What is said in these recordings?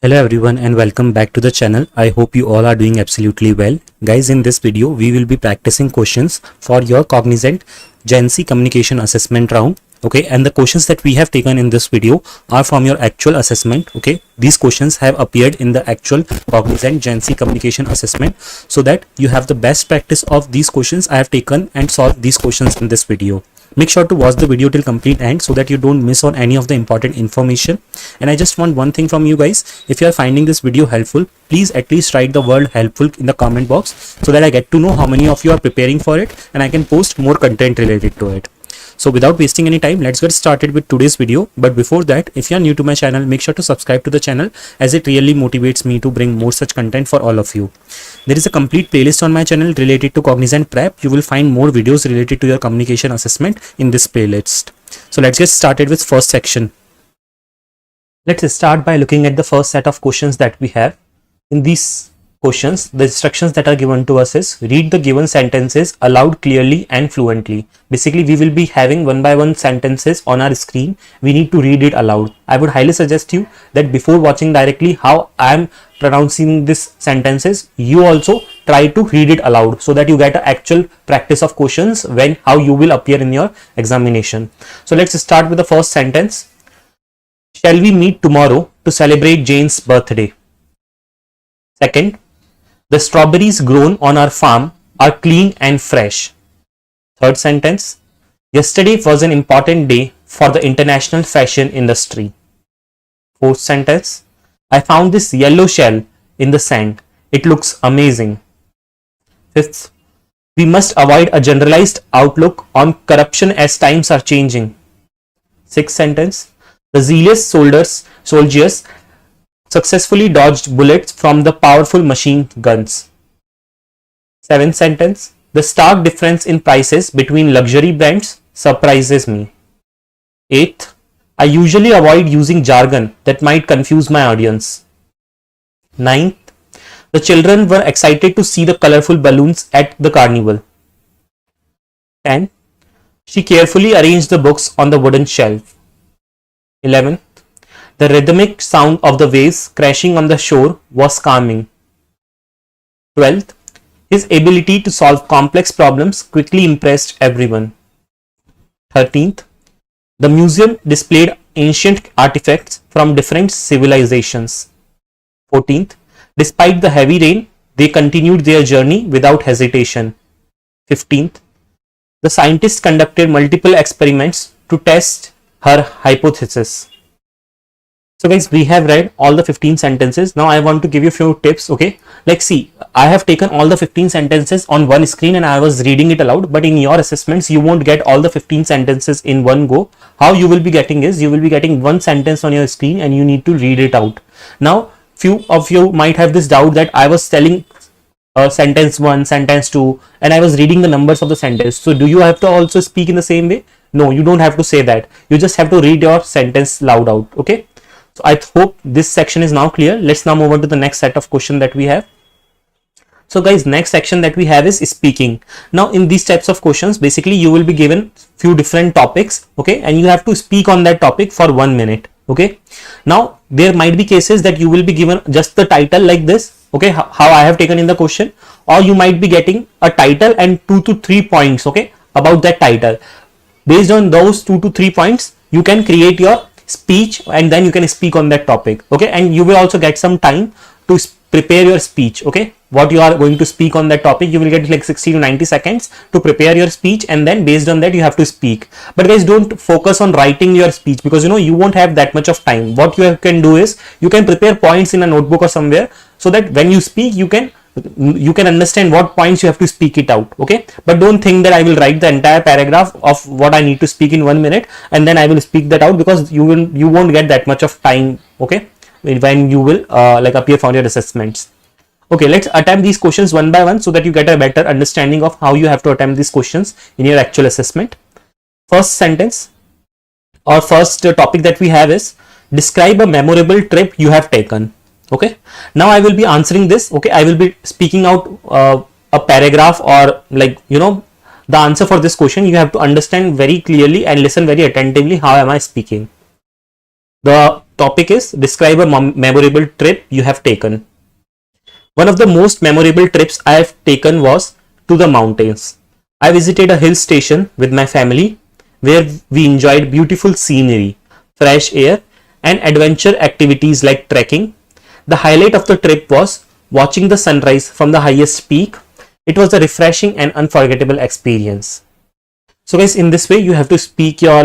Hello everyone and welcome back to the channel. I hope you all are doing absolutely well. Guys, in this video we will be practicing questions for your Cognizant Gen Z Communication Assessment Round. Okay, and the questions that we have taken in this video are from your actual assessment. Okay, these questions have appeared in the actual Cognizant Gen Z Communication Assessment, so that you have the best practice of these questions I have taken and solved these questions in this video. Make sure to watch the video till complete end so that you don't miss on any of the important information. And I just want one thing from you guys. If you are finding this video helpful, please at least write the word helpful in the comment box so that I get to know how many of you are preparing for it and I can post more content related to it. So without wasting any time, let's get started with today's video. But before that, if you are new to my channel, make sure to subscribe to the channel as it really motivates me to bring more such content for all of you. There is a complete playlist on my channel related to Cognizant Prep. You will find more videos related to your communication assessment in this playlist. So let's get started with first section. Let's start by looking at the first set of questions that we have. In these questions, the instructions that are given to us is read the given sentences aloud clearly and fluently. Basically, we will be having one by one sentences on our screen. We need to read it aloud. I would highly suggest you that before watching directly how I am pronouncing these sentences, you also try to read it aloud so that you get an actual practice of questions when how you will appear in your examination. So let's start with the first sentence. Shall we meet tomorrow to celebrate Jane's birthday? Second, the strawberries grown on our farm are clean and fresh. Third sentence, yesterday was an important day for the international fashion industry. Fourth sentence, I found this yellow shell in the sand. It looks amazing. Fifth, we must avoid a generalized outlook on corruption as times are changing. Sixth sentence, the zealous soldiers successfully dodged bullets from the powerful machine guns. Seventh sentence, the stark difference in prices between luxury brands surprises me. Eighth, I usually avoid using jargon that might confuse my audience. Ninth, the children were excited to see the colorful balloons at the carnival. 10. She carefully arranged the books on the wooden shelf. 11. The rhythmic sound of the waves crashing on the shore was calming. 12th, his ability to solve complex problems quickly impressed everyone. 13th, the museum displayed ancient artifacts from different civilizations. 14th, despite the heavy rain, they continued their journey without hesitation. 15th, the scientists conducted multiple experiments to test her hypothesis. So guys, we have read all the 15 sentences. Now I want to give you a few tips. Okay, like see, I have taken all the 15 sentences on one screen and I was reading it aloud, but in your assessments you won't get all the 15 sentences in one go. How you will be getting is you will be getting one sentence on your screen and you need to read it out. Now few of you might have this doubt that I was telling sentence 1, sentence 2 and I was reading the numbers of the sentence. So do you have to also speak in the same way? No, you don't have to say that. You just have to read your sentence loud out. Okay. So I hope this section is now clear. Let's now move on to the next set of questions that we have. So guys, next section that we have is speaking. Now in these types of questions, basically you will be given few different topics. Okay. And you have to speak on that topic for 1 minute. Okay. Now there might be cases that you will be given just the title like this. Okay. How I have taken in the question, or you might be getting a title and 2 to 3 points. Okay. About that title. Based on those 2 to 3 points, you can create your speech and then you can speak on that topic. Okay, and you will also get some time to prepare your speech. Okay, what you are going to speak on that topic, you will get like 60 to 90 seconds to prepare your speech, and then based on that you have to speak. But guys, don't focus on writing your speech because you won't have that much of time. What you can do is you can prepare points in a notebook or somewhere so that when you speak you can understand what points you have to speak it out. Okay, but don't think that I will write the entire paragraph of what I need to speak in 1 minute and then I will speak that out, because you won't get that much of time. Okay, when you will like appear for your assessments. Okay, let's attempt these questions one by one so that you get a better understanding of how you have to attempt these questions in your actual assessment. First sentence or first topic that we have is describe a memorable trip you have taken. Okay, now I will be answering this. Okay, I will be speaking out a paragraph or like the answer for this question. You have to understand very clearly and listen very attentively how am I speaking. The topic is describe a memorable trip you have taken. One of the most memorable trips I have taken was to the mountains. I visited a hill station with my family where we enjoyed beautiful scenery, fresh air, and adventure activities like trekking. The highlight of the trip was watching the sunrise from the highest peak. It was a refreshing and unforgettable experience. So guys, in this way you have to speak your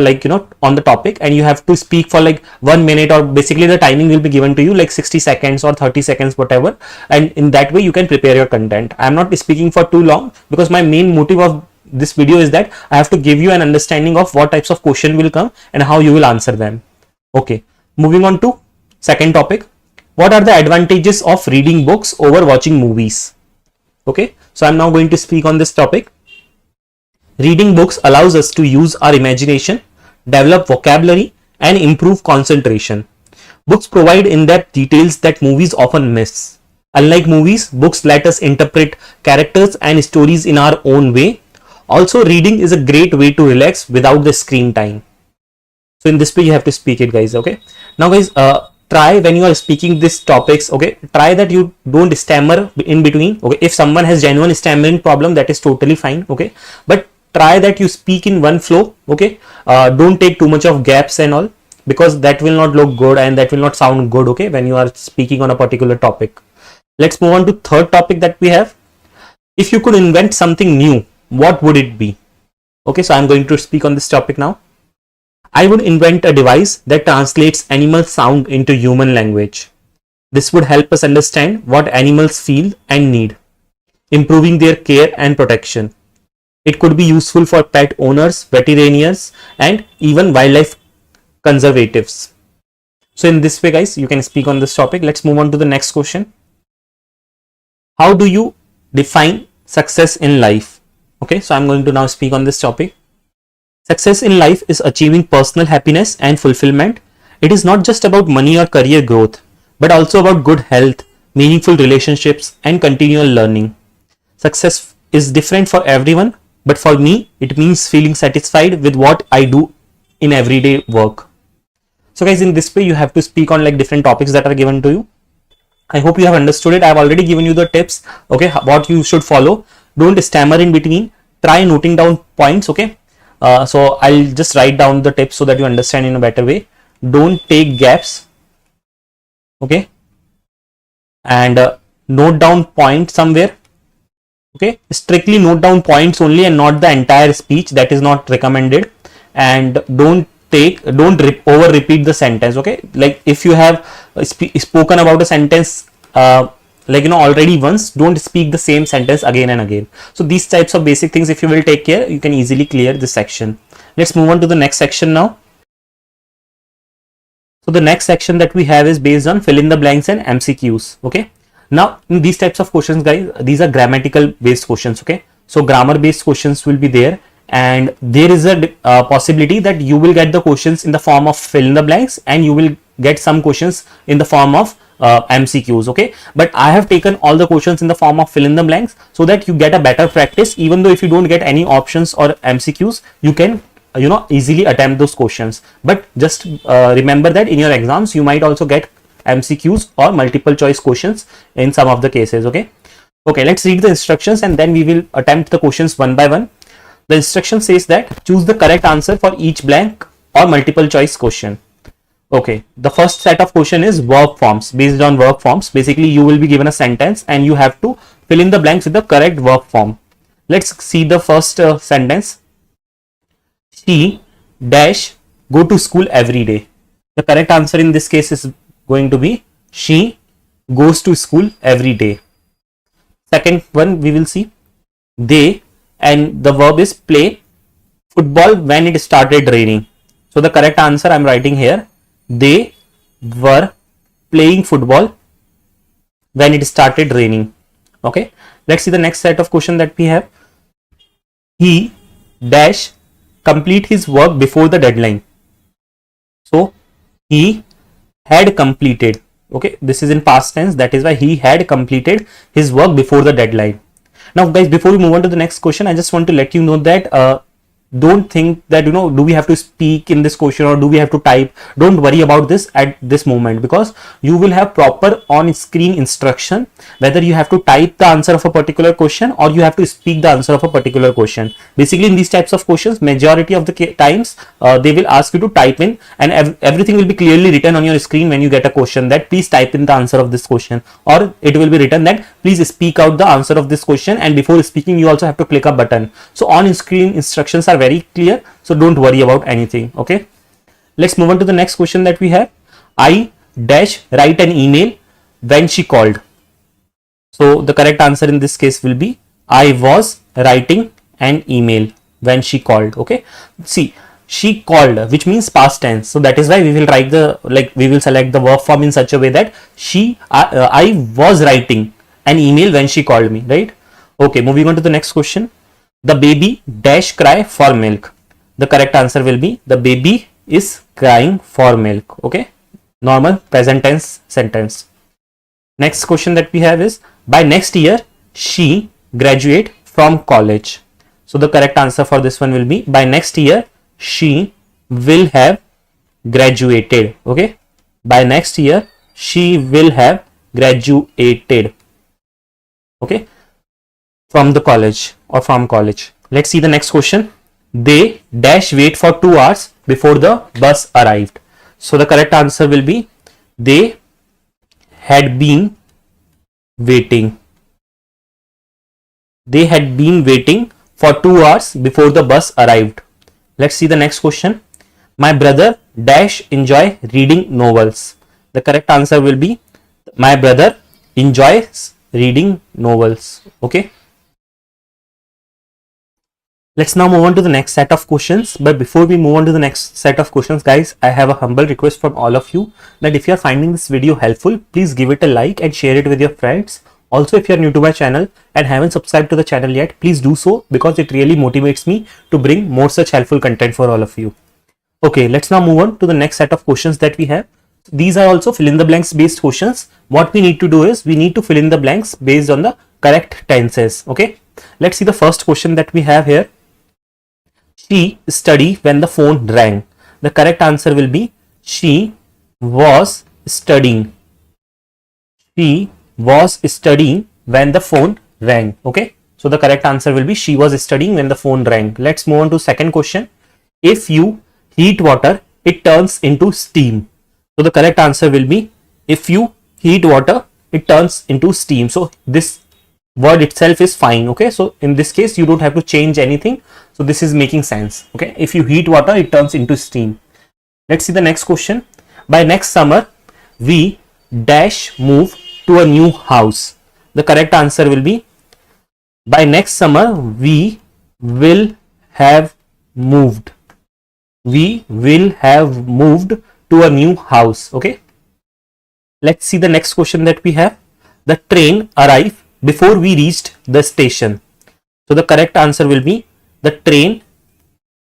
on the topic, and you have to speak for like 1 minute, or basically the timing will be given to you like 60 seconds or 30 seconds, whatever, and in that way you can prepare your content. I am not speaking for too long because my main motive of this video is that I have to give you an understanding of what types of question will come and how you will answer them. Okay, moving on to second topic. What are the advantages of reading books over watching movies? Okay, so I'm now going to speak on this topic. Reading books allows us to use our imagination, develop vocabulary, and improve concentration. Books provide in-depth details that movies often miss. Unlike movies, books let us interpret characters and stories in our own way. Also, reading is a great way to relax without the screen time. So in this way you have to speak it, guys. Okay, now guys, try when you are speaking these topics, okay, try that you don't stammer in between. Okay, if someone has genuine stammering problem, that is totally fine. Okay, but try that you speak in one flow. Okay, don't take too much of gaps and all, because that will not look good and that will not sound good, okay, when you are speaking on a particular topic. Let's move on to third topic that we have. If you could invent something new, what would it be? Okay, so I'm going to speak on this topic now. I would invent a device that translates animal sound into human language. This would help us understand what animals feel and need, improving their care and protection. It could be useful for pet owners, veterinarians, and even wildlife conservatives. So in this way, guys, you can speak on this topic. Let's move on to the next question. How do you define success in life? Okay, so I'm going to now speak on this topic. Success in life is achieving personal happiness and fulfillment. It is not just about money or career growth, but also about good health, meaningful relationships, and continual learning. Success is different for everyone, but for me, it means feeling satisfied with what I do in everyday work. So guys, in this way, you have to speak on like different topics that are given to you. I hope you have understood it. I have already given you the tips, okay, what you should follow. Don't stammer in between. Try noting down points, okay. So I'll just write down the tips so that you understand in a better way. Don't take gaps, okay, and note down point somewhere. Okay, strictly note down points only and not the entire speech. That is not recommended. And don't over repeat the sentence. Okay, like if you have spoken about a sentence already once, don't speak the same sentence again and again. So these types of basic things, if you will take care, you can easily clear this section. Let's move on to the next section now. So the next section that we have is based on fill in the blanks and MCQs. Okay, now in these types of questions, guys, these are grammatical based questions. Okay, so grammar based questions will be there, and there is a possibility that you will get the questions in the form of fill in the blanks, and you will get some questions in the form of MCQs. Okay, but I have taken all the questions in the form of fill in the blanks so that you get a better practice. Even though if you don't get any options or MCQs, you can easily attempt those questions. But just remember that in your exams you might also get MCQs or multiple choice questions in some of the cases. Okay, let's read the instructions and then we will attempt the questions one by one. The instruction says that choose the correct answer for each blank or multiple choice question. Okay, the first set of question is verb forms. Based on verb forms, basically you will be given a sentence and you have to fill in the blanks with the correct verb form. Let's see the first sentence. She dash go to school every day. The correct answer in this case is going to be she goes to school every day. Second one we will see, they, and the verb is play football when it started raining. So the correct answer I'm writing here, they were playing football when it started raining. Okay, let's see the next set of question that we have. He dash complete his work before the deadline. So he had completed. Okay, this is in past tense, that is why he had completed his work before the deadline. Now guys, before we move on to the next question, I just want to let you know that don't think that, do we have to speak in this question or do we have to type. Don't worry about this at this moment, because you will have proper on screen instruction whether you have to type the answer of a particular question or you have to speak the answer of a particular question. Basically, in these types of questions, majority of the times they will ask you to type in, and everything will be clearly written on your screen when you get a question that please type in the answer of this question, or it will be written that please speak out the answer of this question, and before speaking you also have to click a button. So on screen instructions are very clear, so don't worry about anything. Okay, let's move on to the next question that we have. I dash write an email when she called. So the correct answer in this case will be I was writing an email when she called. Okay, see, she called, which means past tense, so that is why we will write we will select the verb form in such a way that I was writing an email when she called me, right? Okay, moving on to the next question. The baby dash cry for milk. The correct answer will be the baby is crying for milk. Okay, normal present tense sentence. Next question that we have is, by next year she graduate from college. So the correct answer for this one will be by next year she will have graduated. Okay, by next year she will have graduated. Okay, from the college or from college. Let's see the next question. They dash wait for 2 hours before the bus arrived. So the correct answer will be they had been waiting. They had been waiting for 2 hours before the bus arrived. Let's see the next question. My brother dash enjoy reading novels. The correct answer will be my brother enjoys reading novels. Okay, let's now move on to the next set of questions. But before we move on to the next set of questions, guys, I have a humble request from all of you that if you are finding this video helpful, please give it a like and share it with your friends. Also, if you are new to my channel and haven't subscribed to the channel yet, please do so, because it really motivates me to bring more such helpful content for all of you. Okay, let's now move on to the next set of questions that we have. These are also fill in the blanks based questions. What we need to do is we need to fill in the blanks based on the correct tenses. Okay, let's see the first question that we have here. She studied when the phone rang. The correct answer will be she was studying. She was studying when the phone rang. Okay, so the correct answer will be she was studying when the phone rang. Let's move on to second question. If you heat water, it turns into steam. So the correct answer will be if you heat water, it turns into steam. So this word itself is fine. Okay, so in this case you don't have to change anything, so this is making sense. Okay, if you heat water, it turns into steam. Let's see the next question. By next summer we dash move to a new house. The correct answer will be by next summer we will have moved. We will have moved to a new house. Okay, let's see the next question that we have. The train arrived before we reached the station. So the correct answer will be the train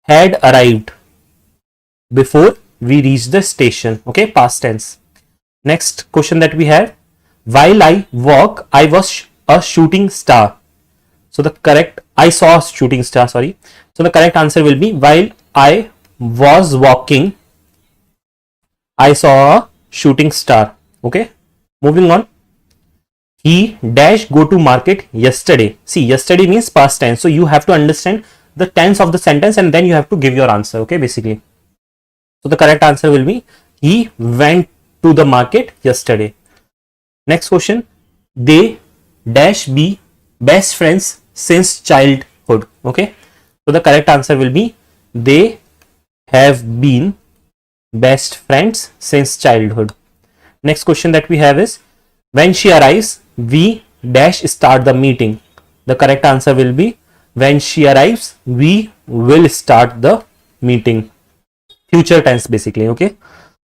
had arrived before we reached the station. Okay, past tense. Next question that we have. While I walk, I was a shooting star. So the correct, I saw a shooting star, sorry. So the correct answer will be while I was walking, I saw a shooting star. Okay, moving on. He dash go to market yesterday. See, yesterday means past tense, so you have to understand the tense of the sentence and then you have to give your answer. Okay, basically. So the correct answer will be he went to the market yesterday. Next question. They dash be best friends since childhood. Okay, so the correct answer will be they have been best friends since childhood. Next question that we have is when she arrives we dash start the meeting. The correct answer will be when she arrives we will start the meeting. Future tense basically. Okay,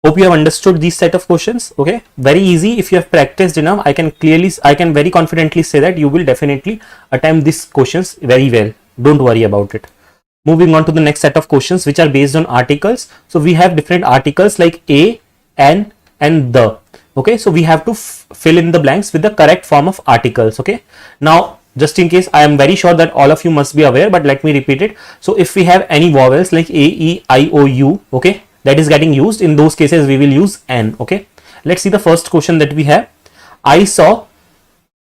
hope you have understood these set of questions. Okay, very easy. If you have practiced enough, I can very confidently say that you will definitely attempt these questions very well. Don't worry about it. Moving on to the next set of questions which are based on articles. So we have different articles like a, an and the. Okay, so we have to fill in the blanks with the correct form of articles. Okay, now just in case, I am very sure that all of you must be aware, but let me repeat it. So if we have any vowels like A, E, I, O, U, okay, that is getting used, in those cases we will use N. Okay, let's see the first question that we have. I saw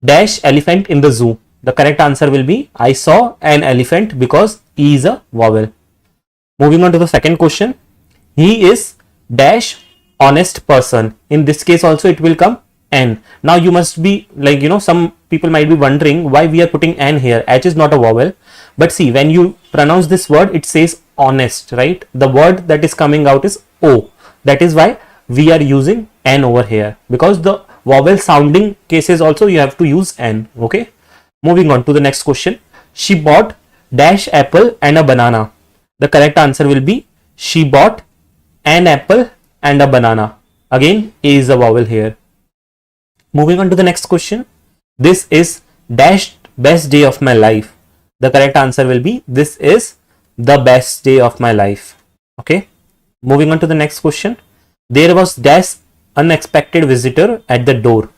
dash elephant in the zoo. The correct answer will be I saw an elephant, because E is a vowel. Moving on to the second question. He is dash honest person. In this case also it will come N. Now you must be like, some people might be wondering why we are putting N here. H is not a vowel. But see, when you pronounce this word, it says honest, right? The word that is coming out is O. That is why we are using N over here, because the vowel sounding cases also you have to use N. Okay. Moving on to the next question. She bought dash apple and a banana. The correct answer will be she bought an apple and a banana. Again, A is a vowel here. Moving on to the next question. This is dash best day of my life. The correct answer will be this is the best day of my life. Okay. Moving on to the next question. There was dash unexpected visitor at the door.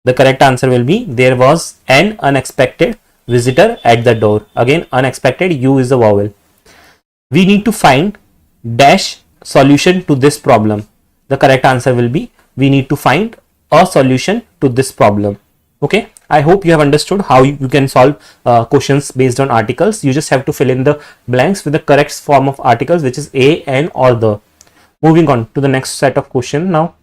The correct answer will be there was an unexpected visitor at the door. Again, unexpected, U is a vowel. We need to find dash solution to this problem. The correct answer will be we need to find a solution to this problem. Okay, I hope you have understood how you can solve questions based on articles. You just have to fill in the blanks with the correct form of articles, which is a, an, or the. Moving on to the next set of question now.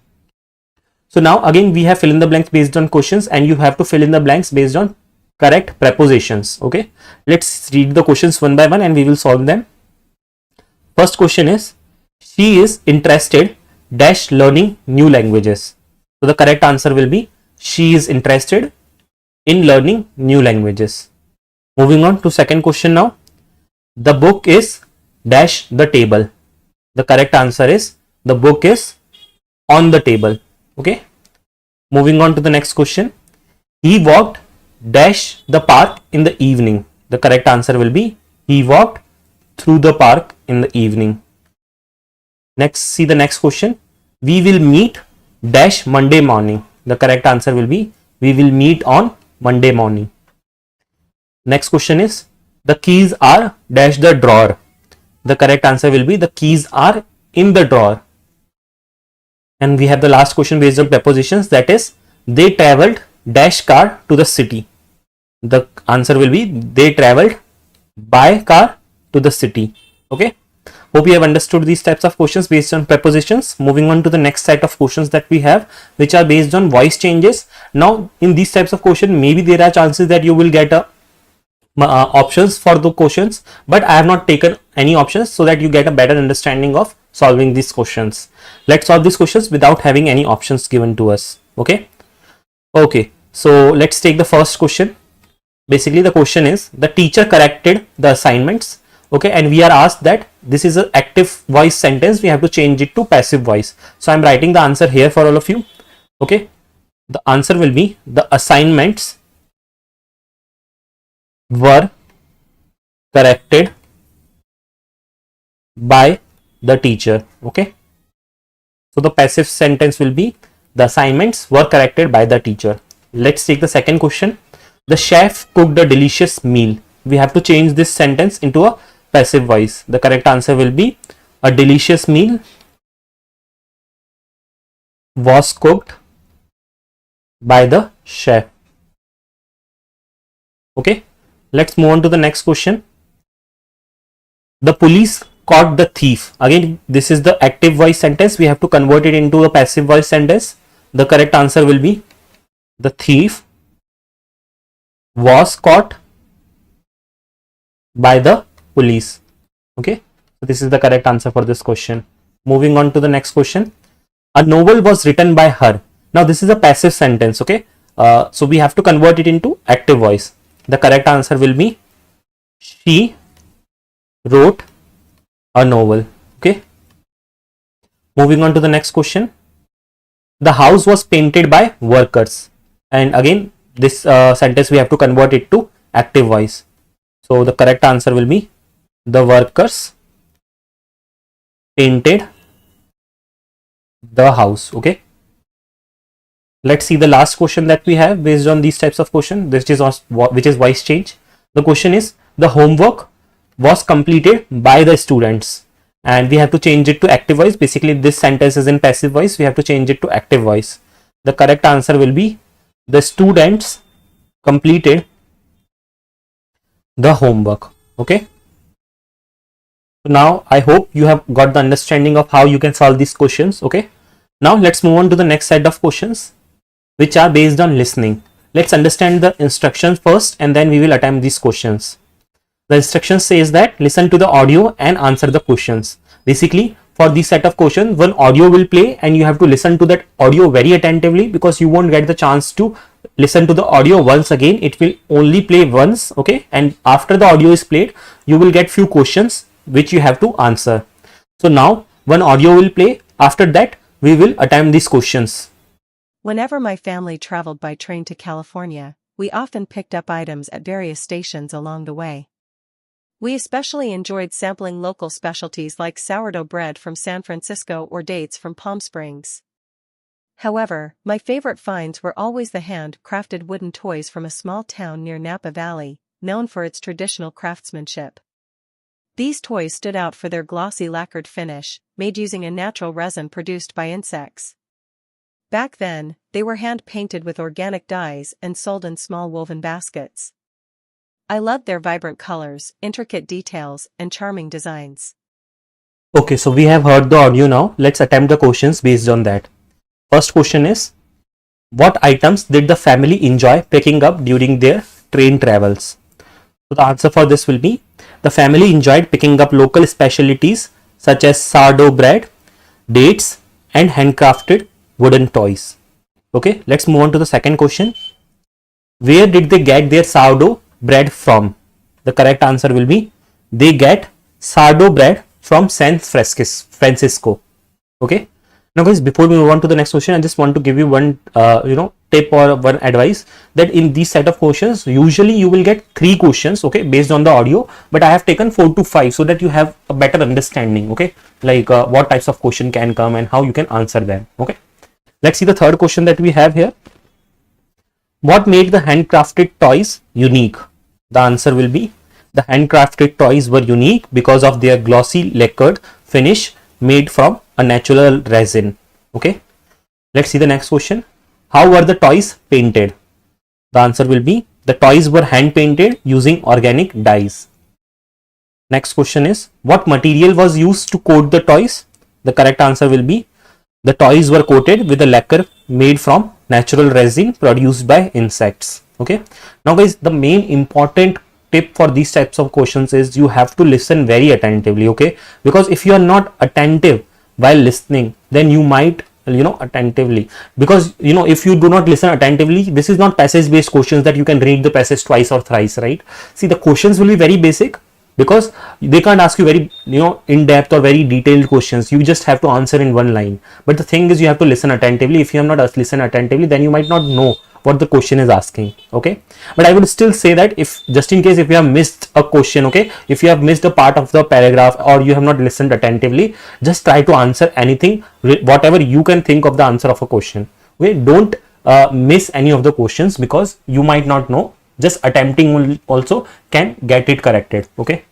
So now again we have fill in the blanks based on questions, and you have to fill in the blanks based on correct prepositions. Okay, let's read the questions one by one and we will solve them. First question is, she is interested dash learning new languages. So the correct answer will be she is interested in learning new languages. Moving on to second question now. The book is dash the table. The correct answer is the book is on the table. Okay. Moving on to the next question. He walked dash the park in the evening. The correct answer will be he walked through the park in the evening. Next, see the next question. We will meet dash Monday morning. The correct answer will be we will meet on Monday morning. Next question is, the keys are dash the drawer. The correct answer will be the keys are in the drawer. And we have the last question based on prepositions, that is, they traveled dash car to the city. The answer will be they traveled by car to the city. Okay. Hope you have understood these types of questions based on prepositions. Moving on to the next set of questions that we have, which are based on voice changes. Now, in these types of questions, maybe there are chances that you will get options for the questions, but I have not taken any options so that you get a better understanding of solving these questions. Let's solve these questions without having any options given to us. Okay. Okay. So let's take the first question. Basically, the question is, the teacher corrected the assignments. Okay, and we are asked that this is an active voice sentence, we have to change it to passive voice. So I'm writing the answer here for all of you. Okay, the answer will be the assignments were corrected by the teacher. Okay, so the passive sentence will be the assignments were corrected by the teacher. Let's take the second question. The chef cooked a delicious meal. We have to change this sentence into a passive voice. The correct answer will be a delicious meal was cooked by the chef. Okay, let's move on to the next question. The police caught the thief. Again, this is the active voice sentence, we have to convert it into a passive voice sentence. The correct answer will be the thief was caught by the police. Okay, so this is the correct answer for this question. Moving on to the next question. A novel was written by her. Now this is a passive sentence. Okay, so we have to convert it into active voice. The correct answer will be she wrote a novel. Okay, moving on to the next question. The house was painted by workers, and again this sentence we have to convert it to active voice. So the correct answer will be the workers painted the house. Okay, Let's see the last question that we have based on these types of question. This is which is voice change. The question is, the homework was completed by the students, and we have to change it to active voice. Basically, this sentence is in passive voice. We have to change it to active voice. The correct answer will be, the students completed the homework. Okay. So now I hope you have got the understanding of how you can solve these questions. Okay. Now let's move on to the next set of questions, which are based on listening. Let's understand the instructions first, and then we will attempt these questions. The instruction says that listen to the audio and answer the questions. Basically, for this set of questions, one audio will play and you have to listen to that audio very attentively, because you won't get the chance to listen to the audio once again. It will only play once. Okay. And after the audio is played, you will get few questions which you have to answer. So now one audio will play. After that, we will attempt these questions. Whenever my family traveled by train to California, we often picked up items at various stations along the way. We especially enjoyed sampling local specialties like sourdough bread from San Francisco or dates from Palm Springs. However, my favorite finds were always the hand-crafted wooden toys from a small town near Napa Valley, known for its traditional craftsmanship. These toys stood out for their glossy lacquered finish, made using a natural resin produced by insects. Back then, they were hand-painted with organic dyes and sold in small woven baskets. I loved their vibrant colors, intricate details, and charming designs. Okay, so we have heard the audio now. Let's attempt the questions based on that. First question is, what items did the family enjoy picking up during their train travels? So the answer for this will be, the family enjoyed picking up local specialties such as sourdough bread, dates, and handcrafted wooden toys. Okay, let's move on to the second question. Where did they get their sourdough bread from? The correct answer will be, they get sourdough bread from San Francisco. Okay. Now guys, before we move on to the next question, I just want to give you one tip or one advice, that in these set of questions, usually you will get 3 questions, okay, based on the audio, but I have taken 4 to 5 so that you have a better understanding, okay, like what types of question can come and how you can answer them. Okay. Let's see the third question that we have here. What made the handcrafted toys unique? The answer will be, the handcrafted toys were unique because of their glossy lacquered finish made from a natural resin. Okay. Let's see the next question. How were the toys painted? The answer will be, the toys were hand painted using organic dyes. Next question is, what material was used to coat the toys? The correct answer will be, the toys were coated with a lacquer made from natural resin produced by insects. Okay. Now guys, the main important tip for these types of questions is you have to listen very attentively. Okay. Because if you are not attentive while listening, then you might attentively, because if you do not listen attentively, this is not passage based questions that you can read the passage twice or thrice, right? See, the questions will be very basic, because they can't ask you very in-depth or very detailed questions. You just have to answer in one line. But the thing is, you have to listen attentively. If you have not listened attentively, then you might not know what the question is asking. Okay. But I would still say that, if just in case if you have missed a question, okay, if you have missed a part of the paragraph or you have not listened attentively, just try to answer anything, whatever you can think of the answer of a question. Okay. Don't miss any of the questions, because you might not know. Just attempting also can get it corrected. Okay.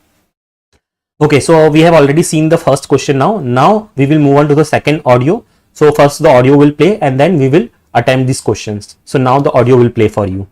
Okay, so we have already seen the first question now. Now we will move on to the second audio. So first the audio will play and then we will attempt these questions. So now the audio will play for you.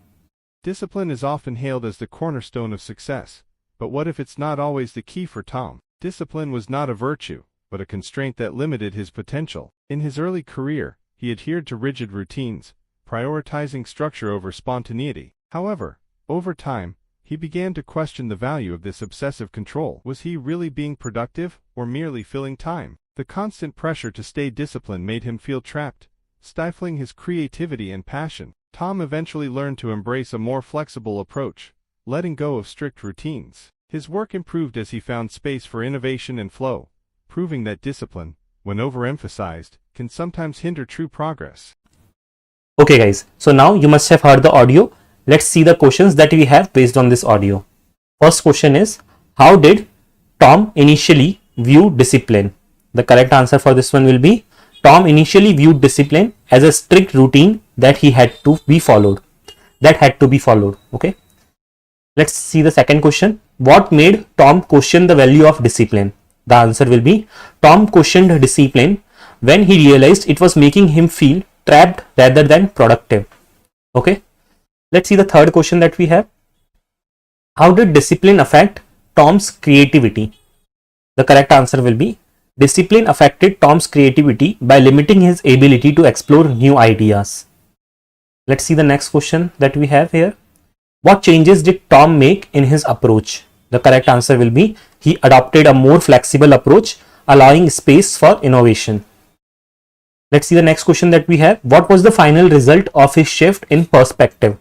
Discipline is often hailed as the cornerstone of success, but what if it's not always the key for Tom? Discipline was not a virtue, but a constraint that limited his potential. In his early career, he adhered to rigid routines, prioritizing structure over spontaneity. However, over time, he began to question the value of this obsessive control. Was he really being productive, or merely filling time? The constant pressure to stay disciplined made him feel trapped, stifling his creativity and passion. Tom eventually learned to embrace a more flexible approach, letting go of strict routines. His work improved as he found space for innovation and flow, proving that discipline, when overemphasized, can sometimes hinder true progress. Okay guys, so now you must have heard the audio. Let's see the questions that we have based on this audio. First question is, how did Tom initially view discipline? The correct answer for this one will be, Tom initially viewed discipline as a strict routine that had to be followed. Okay. Let's see the second question. What made Tom question the value of discipline? The answer will be Tom questioned discipline when he realized it was making him feel trapped rather than productive. Okay. Let's see the third question that we have. How did discipline affect Tom's creativity? The correct answer will be discipline affected Tom's creativity by limiting his ability to explore new ideas. Let's see the next question that we have here. What changes did Tom make in his approach? The correct answer will be he adopted a more flexible approach, allowing space for innovation. Let's see the next question that we have. What was the final result of his shift in perspective?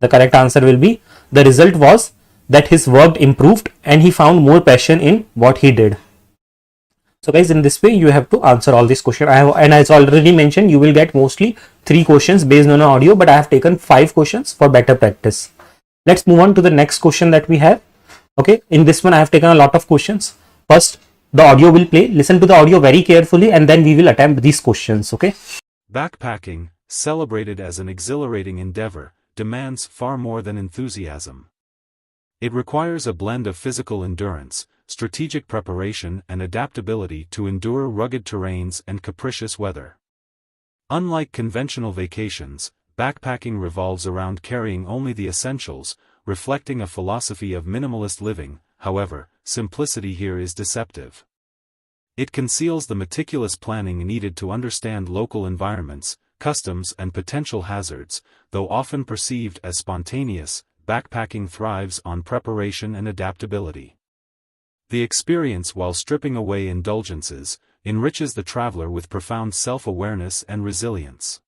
The correct answer will be the result was that his work improved and he found more passion in what he did. So guys, in this way you have to answer all these questions. And as already mentioned, you will get mostly 3 questions based on audio, but I have taken 5 questions for better practice. Let's move on to the next question that we have. Okay, in this one I have taken a lot of questions. First, the audio will play. Listen to the audio very carefully and then we will attempt these questions. Okay. Backpacking, celebrated as an exhilarating endeavor, demands far more than enthusiasm. It requires a blend of physical endurance, strategic preparation, and adaptability to endure rugged terrains and capricious weather. Unlike conventional vacations, backpacking revolves around carrying only the essentials, reflecting a philosophy of minimalist living. However, simplicity here is deceptive. It conceals the meticulous planning needed to understand local environments, customs, and potential hazards. Though often perceived as spontaneous, backpacking thrives on preparation and adaptability. The experience, while stripping away indulgences, enriches the traveler with profound self-awareness and resilience.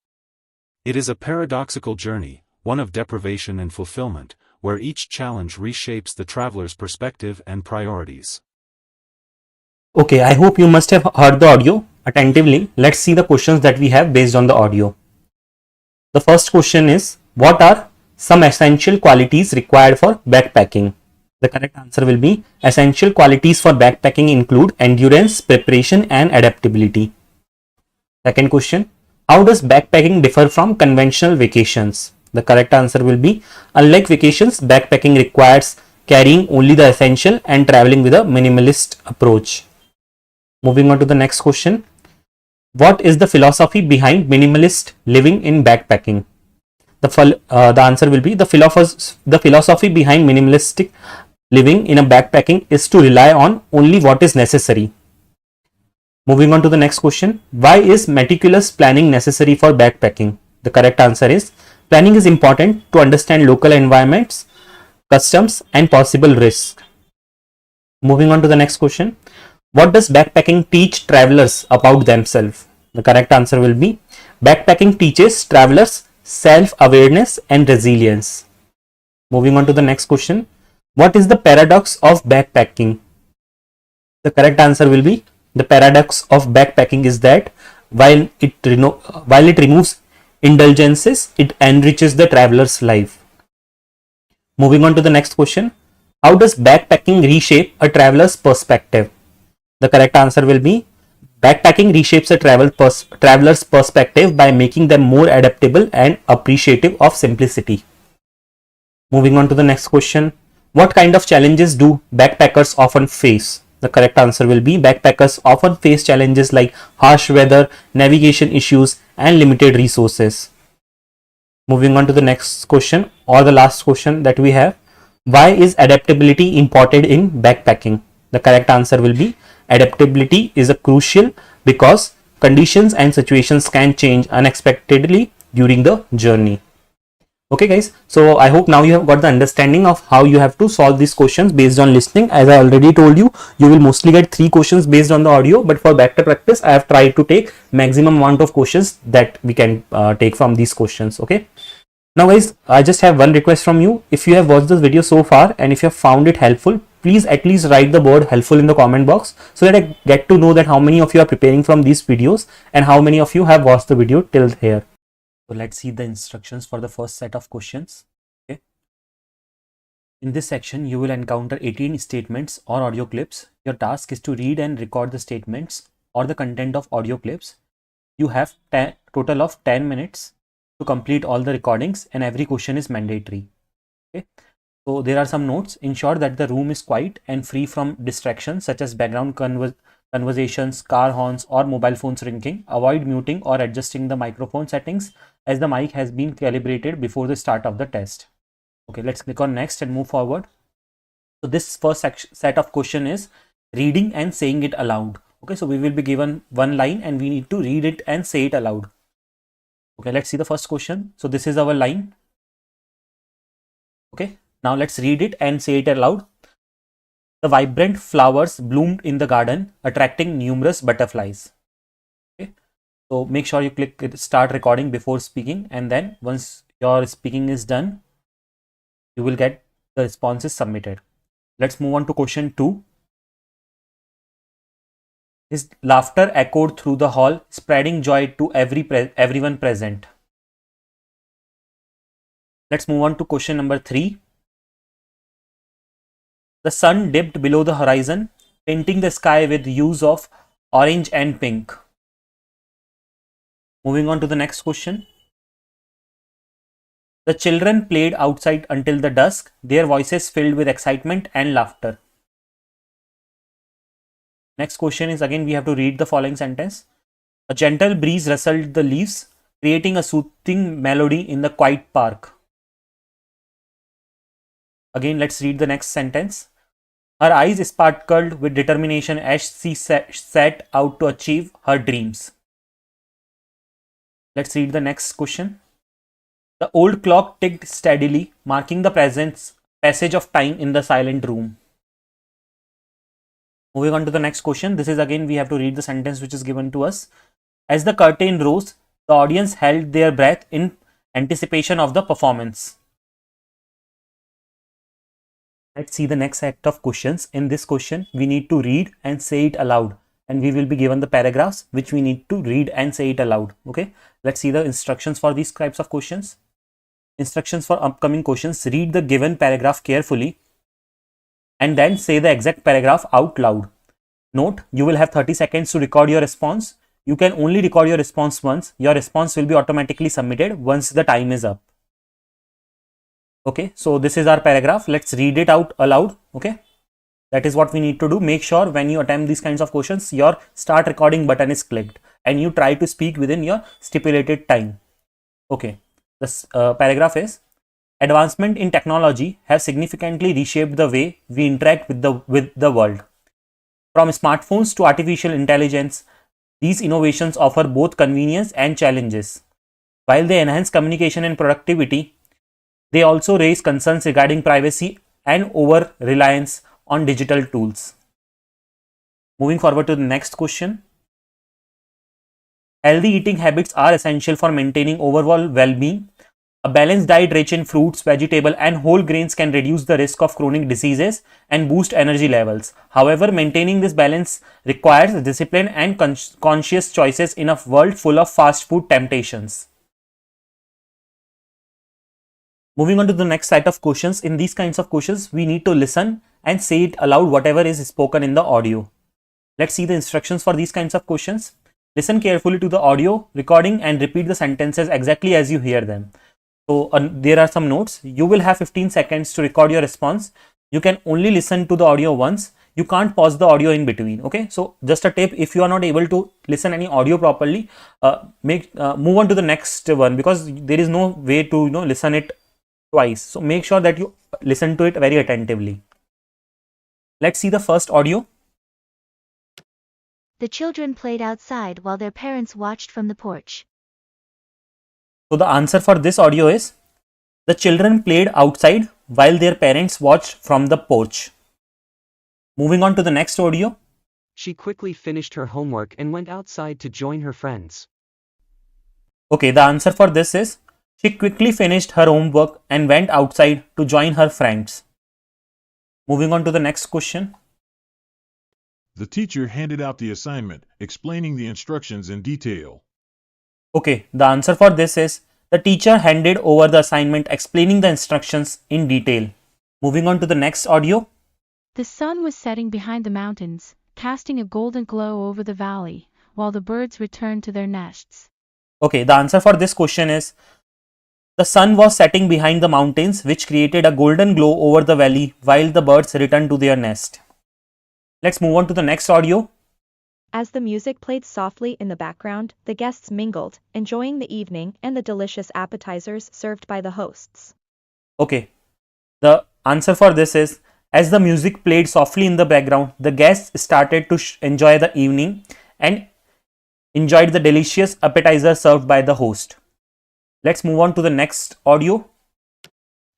It is a paradoxical journey, one of deprivation and fulfillment, where each challenge reshapes the traveler's perspective and priorities. Okay, I hope you must have heard the audio attentively. Let's see the questions that we have based on the audio. The first question is, what are some essential qualities required for backpacking? The correct answer will be essential qualities for backpacking include endurance, preparation, and adaptability. Second question, how does backpacking differ from conventional vacations? The correct answer will be unlike vacations, backpacking requires carrying only the essential and traveling with a minimalist approach. Moving on to the next question, what is the philosophy behind minimalist living in backpacking? The answer will be the philosophy behind minimalistic living in a backpacking is to rely on only what is necessary. Moving on to the next question, why is meticulous planning necessary for backpacking? The correct answer is planning is important to understand local environments, customs, and possible risks. Moving on to the next question, what does backpacking teach travelers about themselves? The correct answer will be backpacking teaches travelers self-awareness and resilience. Moving on to the next question, what is the paradox of backpacking? The correct answer will be the paradox of backpacking is that while it removes indulgences, it enriches the traveler's life. Moving on to the next question, how does backpacking reshape a traveler's perspective? The correct answer will be backpacking reshapes a traveler's perspective by making them more adaptable and appreciative of simplicity. Moving on to the next question, what kind of challenges do backpackers often face? The correct answer will be backpackers often face challenges like harsh weather, navigation issues, and limited resources. Moving on to the next question or the last question that we have, why is adaptability important in backpacking? The correct answer will be adaptability is crucial because conditions and situations can change unexpectedly during the journey. Okay guys, so I hope now you have got the understanding of how you have to solve these questions based on listening. As I already told you, you will mostly get 3 questions based on the audio, but for better practice, I have tried to take maximum amount of questions that we can take from these questions. Okay. Now guys, I just have one request from you. If you have watched this video so far and if you have found it helpful, please at least write the word helpful in the comment box so that I get to know that how many of you are preparing from these videos and how many of you have watched the video till here. So let's see the instructions for the first set of questions. Okay. In this section, you will encounter 18 statements or audio clips. Your task is to read and record the statements or the content of audio clips. You have total of 10 minutes to complete all the recordings, and every question is mandatory. Okay. So there are some notes. Ensure that the room is quiet and free from distractions such as background conversations, car horns, or mobile phones ringing. Avoid muting or adjusting the microphone settings as the mic has been calibrated before the start of the test. Okay, let's click on next and move forward. So this first set of question is reading and saying it aloud. Okay, so we will be given one line and we need to read it and say it aloud. Okay, let's see the first question. So this is our line. Okay, now let's read it and say it aloud. The vibrant flowers bloomed in the garden, attracting numerous butterflies. Okay, so make sure you click start recording before speaking, and then once your speaking is done, you will get the responses submitted. Let's move on to question 2. His laughter echoed through the hall, spreading joy to everyone present. Let's move on to question number 3. The sun dipped below the horizon, painting the sky with hues of orange and pink. Moving on to the next question. The children played outside until the dusk, their voices filled with excitement and laughter. Next question is again we have to read the following sentence. A gentle breeze rustled the leaves, creating a soothing melody in the quiet park. Again, let's read the next sentence. Her eyes sparkled with determination as she set out to achieve her dreams. Let's read the next question. The old clock ticked steadily, marking the passage of time in the silent room. Moving on to the next question. This is again we have to read the sentence which is given to us. As the curtain rose, the audience held their breath in anticipation of the performance. Let's see the next set of questions. In this question, we need to read and say it aloud, and we will be given the paragraphs which we need to read and say it aloud. Okay, let's see the instructions for these types of questions. Instructions for upcoming questions. Read the given paragraph carefully and then say the exact paragraph out loud. Note, you will have 30 seconds to record your response. You can only record your response once. Your response will be automatically submitted once the time is up. Okay, so this is our paragraph. Let's read it out aloud. Okay, that is what we need to do. Make sure when you attempt these kinds of questions, your start recording button is clicked and you try to speak within your stipulated time. Okay, this paragraph is: advancement in technology have significantly reshaped the way we interact with the world. From smartphones to artificial intelligence, these innovations offer both convenience and challenges. While they enhance communication and productivity, they also raise concerns regarding privacy and over-reliance on digital tools. Moving forward to the next question. Healthy eating habits are essential for maintaining overall well-being. A balanced diet rich in fruits, vegetables, and whole grains can reduce the risk of chronic diseases and boost energy levels. However, maintaining this balance requires discipline and conscious choices in a world full of fast food temptations. Moving on to the next set of questions. In these kinds of questions, we need to listen and say it aloud whatever is spoken in the audio. Let's see the instructions for these kinds of questions. Listen carefully to the audio recording and repeat the sentences exactly as you hear them. So there are some notes. You will have 15 seconds to record your response. You can only listen to the audio once. You can't pause the audio in between. Okay, so just a tip: if you are not able to listen any audio properly, move on to the next one, because there is no way to listen it twice. So make sure that you listen to it very attentively. Let's see the first audio. The children played outside while their parents watched from the porch. So the answer for this audio is: the children played outside while their parents watched from the porch. Moving on to the next audio. She quickly finished her homework and went outside to join her friends. Okay, the answer for this is: she quickly finished her homework and went outside to join her friends. Moving on to the next question. The teacher handed out the assignment, explaining the instructions in detail. Okay, the answer for this is: the teacher handed over the assignment, explaining the instructions in detail. Moving on to the next audio. The sun was setting behind the mountains, casting a golden glow over the valley, while the birds returned to their nests. Okay, the answer for this question is the sun was setting behind the mountains, which created a golden glow over the valley while the birds returned to their nest. Let's move on to the next audio. As the music played softly in the background, the guests mingled, enjoying the evening and the delicious appetizers served by the hosts. Okay, the answer for this is as the music played softly in the background, the guests started to enjoy the evening and enjoyed the delicious appetizer served by the host. Let's move on to the next audio.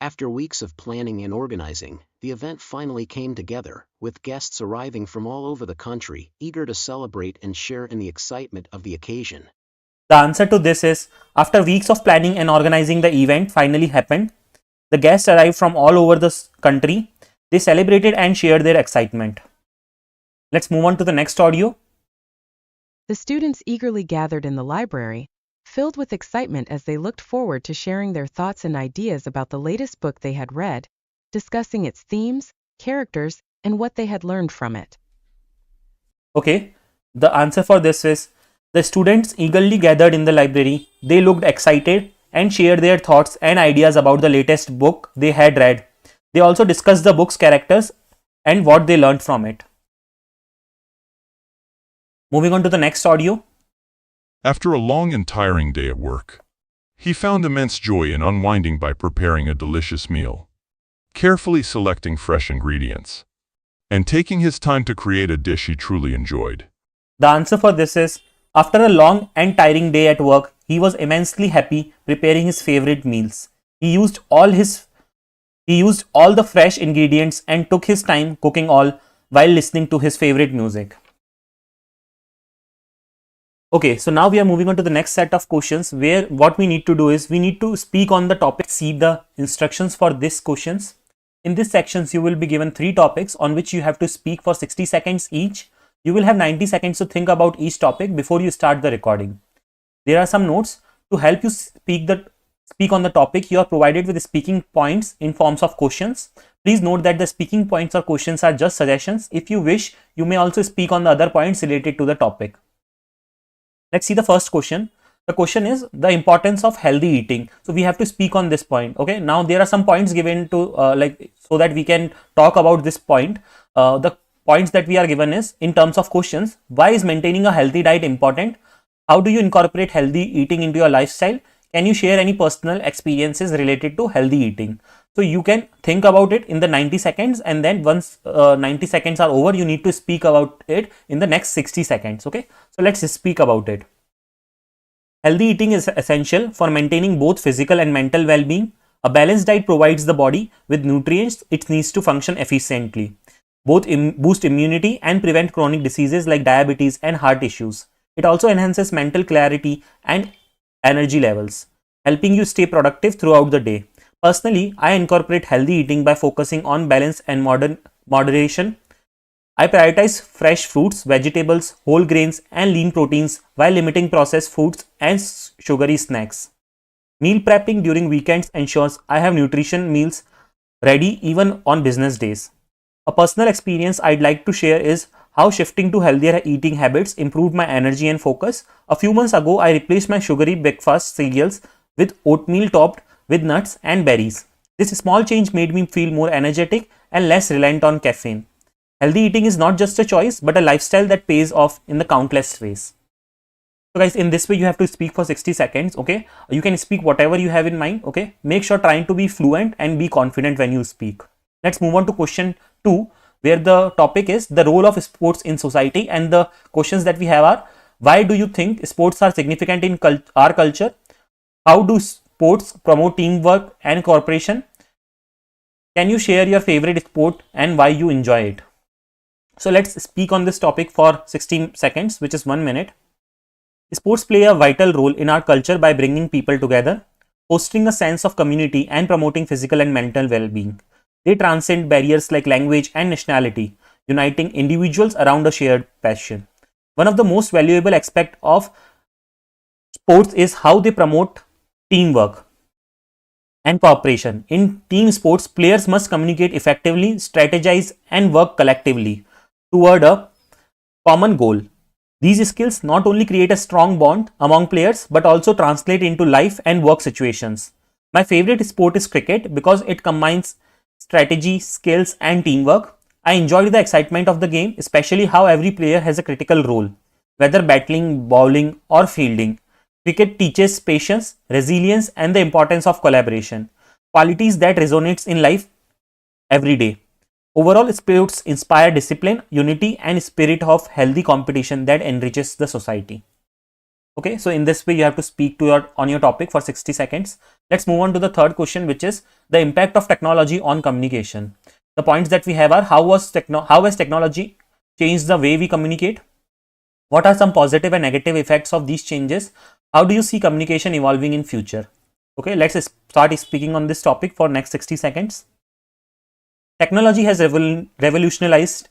After weeks of planning and organizing, the event finally came together, with guests arriving from all over the country, eager to celebrate and share in the excitement of the occasion. The answer to this is after weeks of planning and organizing, the event finally happened. The guests arrived from all over the country. They celebrated and shared their excitement. Let's move on to the next audio. The students eagerly gathered in the library, filled with excitement as they looked forward to sharing their thoughts and ideas about the latest book they had read, discussing its themes, characters, and what they had learned from it. Okay, the answer for this is the students eagerly gathered in the library. They looked excited and shared their thoughts and ideas about the latest book they had read. They also discussed the book's characters and what they learned from it. Moving on to the next audio. After a long and tiring day at work, he found immense joy in unwinding by preparing a delicious meal, carefully selecting fresh ingredients, and taking his time to create a dish he truly enjoyed. The answer for this is after a long and tiring day at work, he was immensely happy preparing his favorite meals. He used all the fresh ingredients and took his time cooking all while listening to his favorite music. Okay, so now we are moving on to the next set of questions where what we need to do is we need to speak on the topic. See the instructions for these questions. In these sections, you will be given 3 topics on which you have to speak for 60 seconds each. You will have 90 seconds to think about each topic before you start the recording. There are some notes to help you speak on the topic. You are provided with speaking points in forms of questions. Please note that the speaking points or questions are just suggestions. If you wish, you may also speak on the other points related to the topic. Let's see the first question. The question is the importance of healthy eating. So we have to speak on this point. Okay. Now there are some points given to so that we can talk about this point. The points that we are given is in terms of questions. Why is maintaining a healthy diet important? How do you incorporate healthy eating into your lifestyle? Can you share any personal experiences related to healthy eating? So you can think about it in the 90 seconds and then once 90 seconds are over, you need to speak about it in the next 60 seconds. Okay. So let's speak about it. Healthy eating is essential for maintaining both physical and mental well-being. A balanced diet provides the body with nutrients it needs to function efficiently. Both boost immunity and prevent chronic diseases like diabetes and heart issues. It also enhances mental clarity and energy levels, helping you stay productive throughout the day. Personally, I incorporate healthy eating by focusing on balance and moderation. I prioritize fresh fruits, vegetables, whole grains, and lean proteins while limiting processed foods and sugary snacks. Meal prepping during weekends ensures I have nutrition meals ready even on business days. A personal experience I'd like to share is how shifting to healthier eating habits improved my energy and focus. A few months ago, I replaced my sugary breakfast cereals with oatmeal topped with nuts and berries. This small change made me feel more energetic and less reliant on caffeine. Healthy eating is not just a choice, but a lifestyle that pays off in the countless ways. So guys, in this way, you have to speak for 60 seconds. Okay. You can speak whatever you have in mind. Okay. Make sure trying to be fluent and be confident when you speak. Let's move on to question 2, where the topic is the role of sports in society. And the questions that we have are, why do you think sports are significant in our culture? How do sports promote teamwork and cooperation? Can you share your favorite sport and why you enjoy it? So let's speak on this topic for 16 seconds, which is 1 minute. Sports play a vital role in our culture by bringing people together, fostering a sense of community and promoting physical and mental well-being. They transcend barriers like language and nationality, uniting individuals around a shared passion. One of the most valuable aspects of sports is how they promote teamwork and cooperation. In team sports, players must communicate effectively, strategize, and work collectively toward a common goal. These skills not only create a strong bond among players but also translate into life and work situations. My favorite sport is cricket because it combines strategy, skills, and teamwork. I enjoyed the excitement of the game, especially how every player has a critical role, whether battling, bowling, or fielding. Cricket teaches patience, resilience, and the importance of collaboration, qualities that resonates in life every day. Overall, sports inspire discipline, unity, and spirit of healthy competition that enriches the society. Okay, so in this way, you have to speak to on your topic for 60 seconds. Let's move on to the third question, which is the impact of technology on communication. The points that we have are how has technology changed the way we communicate? What are some positive and negative effects of these changes? How do you see communication evolving in future? Okay, let's start speaking on this topic for next 60 seconds. Technology has revolutionized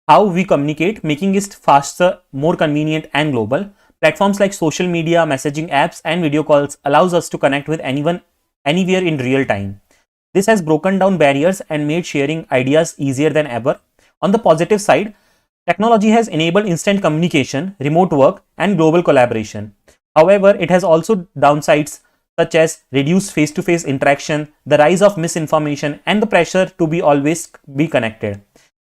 how we communicate, making it faster, more convenient, and global. Platforms like social media, messaging apps, and video calls allows us to connect with anyone, anywhere in real time. This has broken down barriers and made sharing ideas easier than ever. On the positive side, technology has enabled instant communication, remote work, and global collaboration. However, it has also downsides such as reduced face-to-face interaction, the rise of misinformation, and the pressure to always be connected.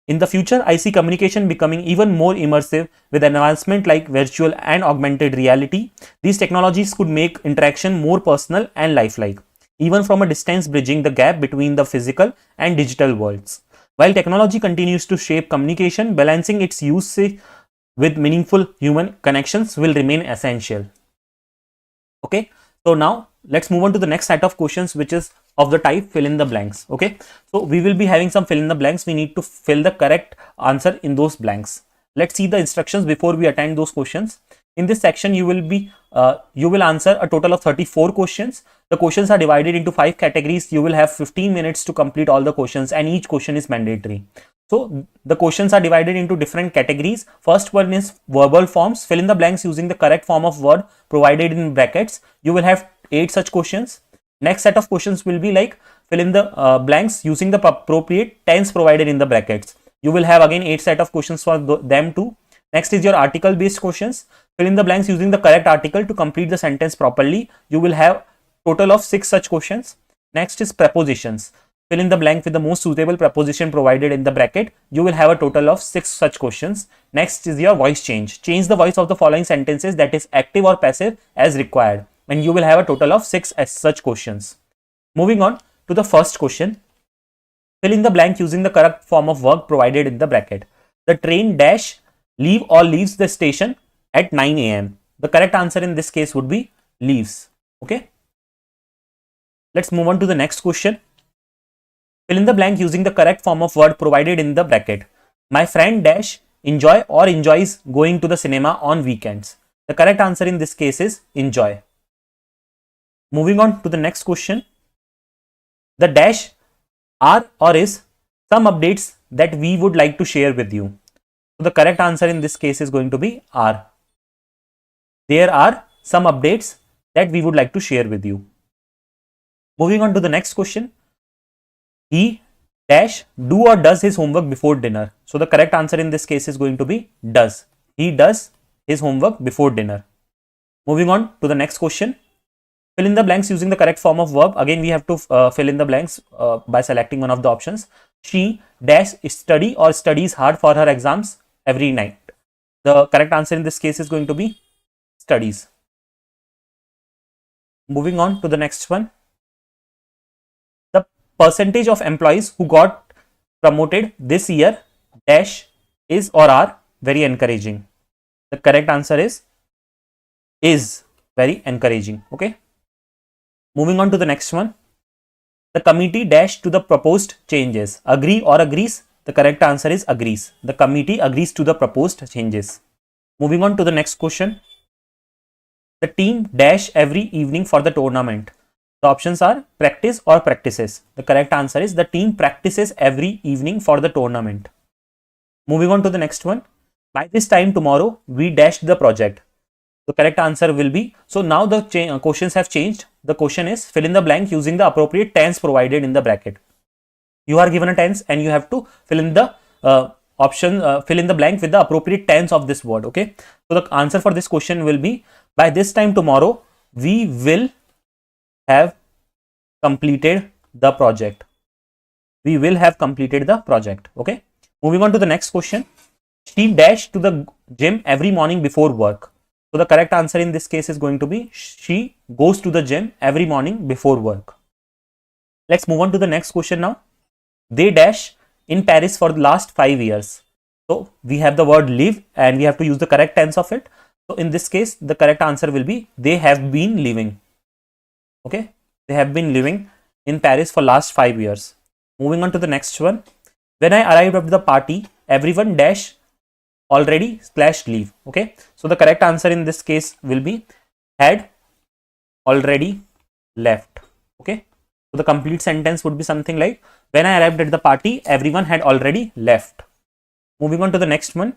In the future, I see communication becoming even more immersive with advancement like virtual and augmented reality. These technologies could make interaction more personal and lifelike, even from a distance, bridging the gap between the physical and digital worlds. While technology continues to shape communication, balancing its use with meaningful human connections will remain essential. Okay, so now let's move on to the next set of questions, which is of the type fill in the blanks. Okay, so we will be having some fill in the blanks. We need to fill the correct answer in those blanks. Let's see the instructions before we attend those questions. In this section, you will answer a total of 34 questions. The questions are divided into 5 categories. You will have 15 minutes to complete all the questions, and each question is mandatory. So the questions are divided into different categories. First one is verbal forms. Fill in the blanks using the correct form of word provided in brackets. You will have 8 such questions. Next set of questions will be like fill in the blanks using the appropriate tense provided in the brackets. You will have again 8 set of questions for them too. Next is your article based questions. Fill in the blanks using the correct article to complete the sentence properly. You will have total of 6 such questions. Next is prepositions. Fill in the blank with the most suitable preposition provided in the bracket. You will have a total of 6 such questions. Next is your voice change. Change the voice of the following sentences, that is active or passive, as required. And you will have a total of 6 as such questions. Moving on to the first question. Fill in the blank using the correct form of verb provided in the bracket. The train dash leave or leaves the station at 9 a.m. The correct answer in this case would be leaves. Okay. Let's move on to the next question. Fill in the blank using the correct form of word provided in the bracket. My friend dash enjoy or enjoys going to the cinema on weekends. The correct answer in this case is enjoy. Moving on to the next question. The dash are or is some updates that we would like to share with you. So the correct answer in this case is going to be are. There are some updates that we would like to share with you. Moving on to the next question. He dash do or does his homework before dinner. So the correct answer in this case is going to be does. He does his homework before dinner. Moving on to the next question. Fill in the blanks using the correct form of verb. Again, we have to fill in the blanks by selecting one of the options. She dash study or studies hard for her exams every night. The correct answer in this case is going to be studies. Moving on to the next one. The percentage of employees who got promoted this year dash is or are very encouraging. The correct answer is very encouraging. Okay. Moving on to the next one. The committee dash to the proposed changes. Agree or agrees? The correct answer is agrees. The committee agrees to the proposed changes. Moving on to the next question. The team dash every evening for the tournament. The options are practice or practices. The correct answer is the team practices every evening for the tournament. Moving on to the next one. By this time tomorrow, we dashed the project. The correct answer will be, so now the questions have changed. The question is fill in the blank using the appropriate tense provided in the bracket. You are given a tense and you have to fill in the option, fill in the blank with the appropriate tense of this word. Okay, so the answer for this question will be, by this time tomorrow we will have completed the project. We will have completed the project. Okay, moving on to the next question. She dashed to the gym every morning before work. So the correct answer in this case is going to be, she goes to the gym every morning before work. Let's move on to the next question now. They dash in Paris for the last 5 years. So we have the word live and we have to use the correct tense of it. So in this case, the correct answer will be, they have been living. Okay, they have been living in Paris for last 5 years. Moving on to the next one. When I arrived at the party, everyone dash already / leave. Okay, so the correct answer in this case will be, had already left. Okay, so the complete sentence would be something like, when I arrived at the party, everyone had already left. Moving on to the next one.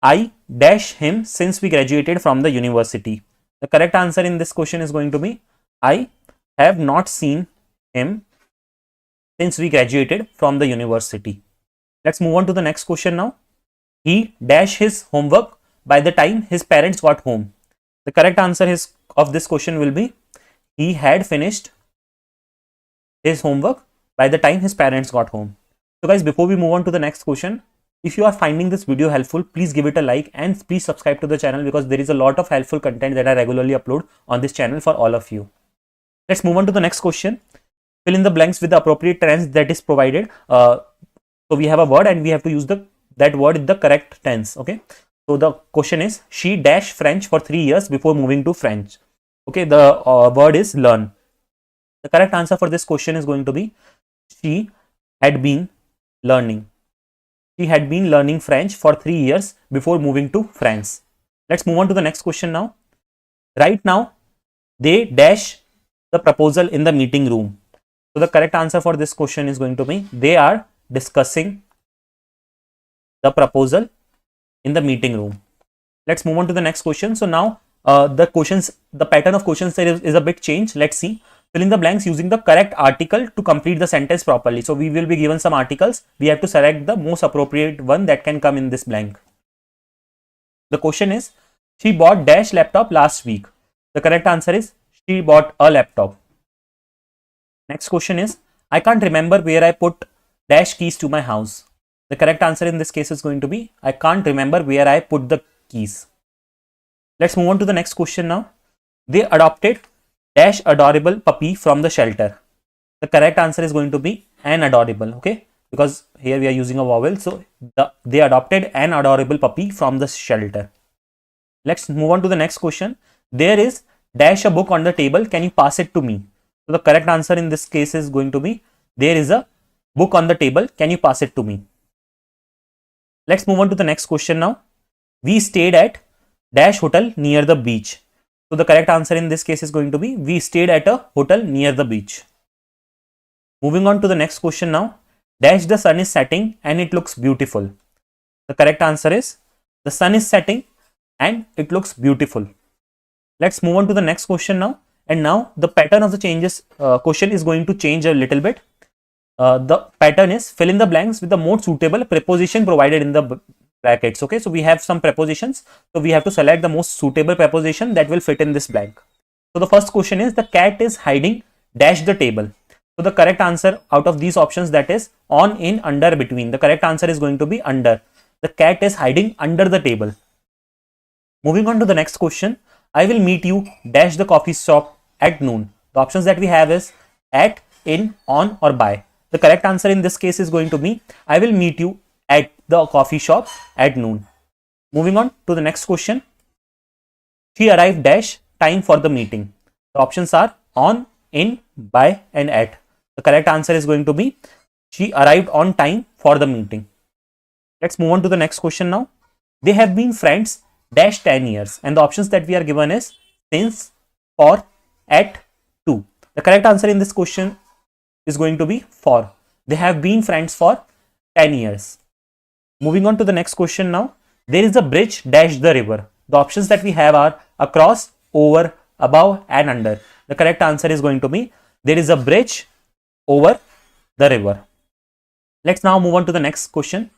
I dash him since we graduated from the university. The correct answer in this question is going to be, I have not seen him since we graduated from the university. Let's move on to the next question now. He dash his homework by the time his parents got home. The correct answer of this question will be, he had finished his homework by the time his parents got home. So guys, before we move on to the next question, if you are finding this video helpful, please give it a like and please subscribe to the channel, because there is a lot of helpful content that I regularly upload on this channel for all of you. Let's move on to the next question. Fill in the blanks with the appropriate tense that is provided. So we have a word and we have to use that word in the correct tense. Okay, so the question is, she dash French for 3 years before moving to French. Okay, the word is learn. The correct answer for this question is going to be, she had been learning. She had been learning French for 3 years before moving to France. Let's move on to the next question now. Right now, they dash the proposal in the meeting room. So the correct answer for this question is going to be, they are discussing the proposal in the meeting room. Let's move on to the next question. So now the pattern of questions there is a bit changed. Let's see. Fill in the blanks using the correct article to complete the sentence properly. So we will be given some articles. We have to select the most appropriate one that can come in this blank. The question is, she bought dash laptop last week. The correct answer is, she bought a laptop. Next question is, I can't remember where I put dash keys to my house. The correct answer in this case is going to be, I can't remember where I put the keys. Let's move on to the next question now. They adopted dash adorable puppy from the shelter. The correct answer is going to be an adorable. Okay, because here we are using a vowel. So they adopted an adorable puppy from the shelter. Let's move on to the next question. There is dash a book on the table. Can you pass it to me? So the correct answer in this case is going to be, there is a book on the table. Can you pass it to me? Let's move on to the next question now. We stayed at dash hotel near the beach. So the correct answer in this case is going to be, we stayed at a hotel near the beach. Moving on to the next question now. Dash the sun is setting and it looks beautiful. The correct answer is, the sun is setting and it looks beautiful. Let's move on to the next question now. And now the pattern of the changes question is going to change a little bit. The pattern is, fill in the blanks with the most suitable preposition provided in the brackets. Okay, so we have some prepositions. So we have to select the most suitable preposition that will fit in this blank. So the first question is, the cat is hiding dash the table. So the correct answer out of these options, that is on, in, under, between. The correct answer is going to be under. The cat is hiding under the table. Moving on to the next question. I will meet you dash the coffee shop at noon. The options that we have is at, in, on or by. The correct answer in this case is going to be, I will meet you at the coffee shop at noon. Moving on to the next question. She arrived dash time for the meeting. The options are on, in, by and at. The correct answer is going to be, she arrived on time for the meeting. Let's move on to the next question now. They have been friends dash 10 years, and the options that we are given is since, for, at, to. The correct answer in this question is going to be for. They have been friends for 10 years. Moving on to the next question now. There is a bridge dash the river. The options that we have are across, over, above and under. The correct answer is going to be, there is a bridge over the river. Let's now move on to the next question.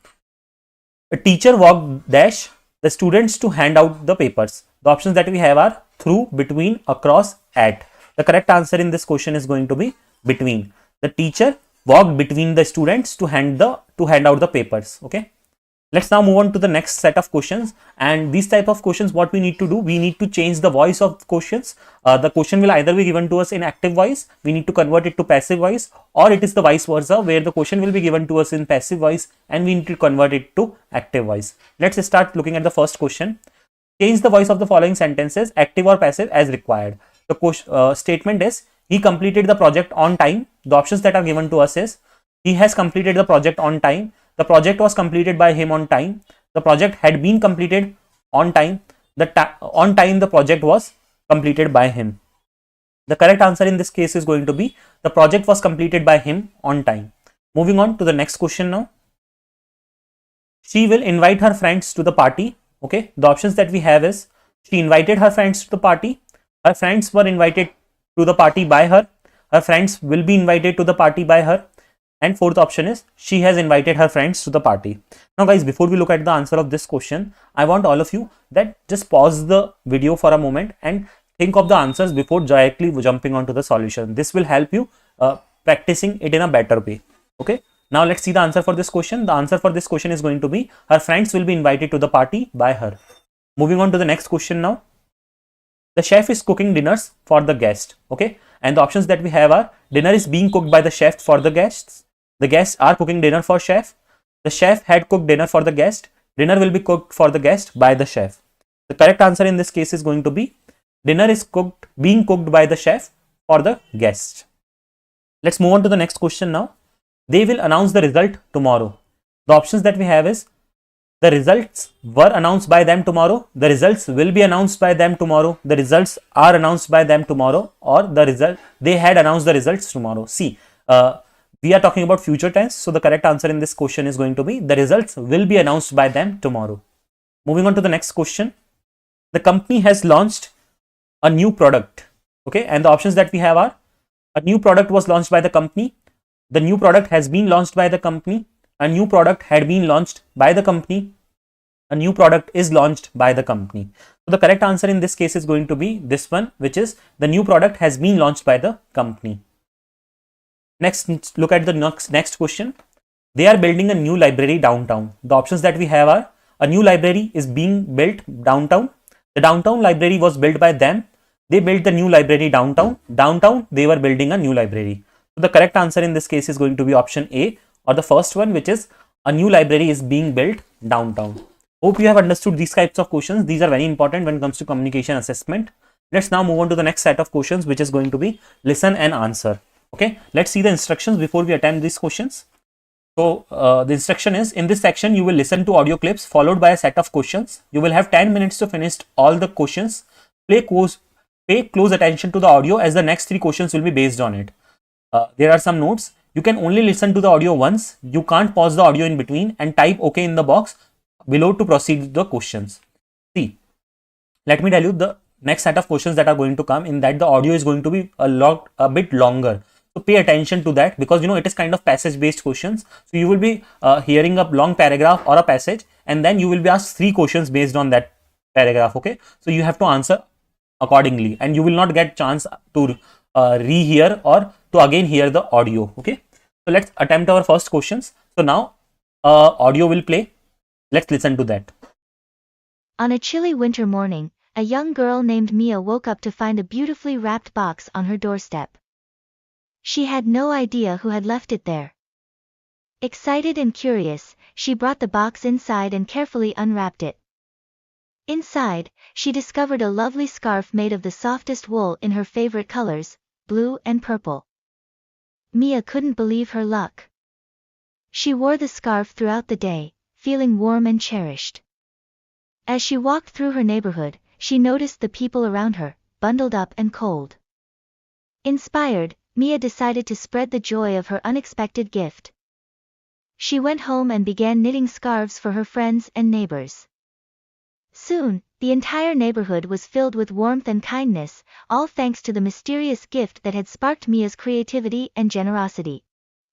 The teacher walked dash the students to hand out the papers. The options that we have are through, between, across, at. The correct answer in this question is going to be between. The teacher walked between the students to hand out the papers. Okay. Let's now move on to the next set of questions, and these type of questions, what we need to do, we need to change the voice of questions. The question will either be given to us in active voice, we need to convert it to passive voice, or it is the vice versa where the question will be given to us in passive voice and we need to convert it to active voice. Let's start looking at the first question. Change the voice of the following sentences, active or passive, as required. The statement is, he completed the project on time. The options that are given to us is, he has completed the project on time. The project was completed by him on time. The project had been completed on time. On time the project was completed by him. The correct answer in this case is going to be, the project was completed by him on time. Moving on to the next question now. She will invite her friends to the party. Okay, the options that we have is, she invited her friends to the party. Her friends were invited to the party by her. Her friends will be invited to the party by her. And fourth option is, she has invited her friends to the party. Now guys, before we look at the answer of this question, I want all of you that just pause the video for a moment and think of the answers before directly jumping onto the solution. This will help you practicing it in a better way. Okay. Now let's see the answer for this question. The answer for this question is going to be, her friends will be invited to the party by her. Moving on to the next question now. The chef is cooking dinners for the guest. Okay. And the options that we have are, dinner is being cooked by the chef for the guests. The guests are cooking dinner for chef. The chef had cooked dinner for the guest. Dinner will be cooked for the guest by the chef. The correct answer in this case is going to be, dinner is being cooked by the chef for the guest. Let's move on to the next question now. They will announce the result tomorrow. The options that we have is, the results were announced by them tomorrow. The results will be announced by them tomorrow. The results are announced by them tomorrow, or they had announced the results tomorrow. See, we are talking about future tense. So the correct answer in this question is going to be, the results will be announced by them tomorrow. Moving on to the next question. The company has launched a new product. Okay. And the options that we have are, a new product was launched by the company. The new product has been launched by the company. A new product had been launched by the company. A new product is launched by the company. So the correct answer in this case is going to be this one, which is, the new product has been launched by the company. Next, look at the next question. They are building a new library downtown. The options that we have are, a new library is being built downtown. The downtown library was built by them. They built the new library downtown. Downtown, they were building a new library. So the correct answer in this case is going to be option A, or the first one, which is, a new library is being built downtown. Hope you have understood these types of questions. These are very important when it comes to communication assessment. Let's now move on to the next set of questions, which is going to be listen and answer. Okay, let's see the instructions before we attempt these questions. So the instruction is, in this section, you will listen to audio clips followed by a set of questions. You will have 10 minutes to finish all the questions. Pay close attention to the audio, as the next 3 questions will be based on it. There are some notes. You can only listen to the audio once. You can't pause the audio in between, and type OK in the box below to proceed with the questions. See, let me tell you the next set of questions that are going to come, in that the audio is going to be a bit longer. So pay attention to that, because it is kind of passage based questions. So you will be hearing a long paragraph or a passage, and then you will be asked 3 questions based on that paragraph. Okay, so you have to answer accordingly, and you will not get chance to rehear or to again hear the audio. Okay, so let's attempt our first questions. So now audio will play. Let's listen to that. On a chilly winter morning, a young girl named Mia woke up to find a beautifully wrapped box on her doorstep. She had no idea who had left it there. Excited and curious, she brought the box inside and carefully unwrapped it. Inside, she discovered a lovely scarf made of the softest wool in her favorite colors, blue and purple. Mia couldn't believe her luck. She wore the scarf throughout the day, feeling warm and cherished. As she walked through her neighborhood, she noticed the people around her, bundled up and cold. Inspired, Mia decided to spread the joy of her unexpected gift. She went home and began knitting scarves for her friends and neighbors. Soon, the entire neighborhood was filled with warmth and kindness, all thanks to the mysterious gift that had sparked Mia's creativity and generosity.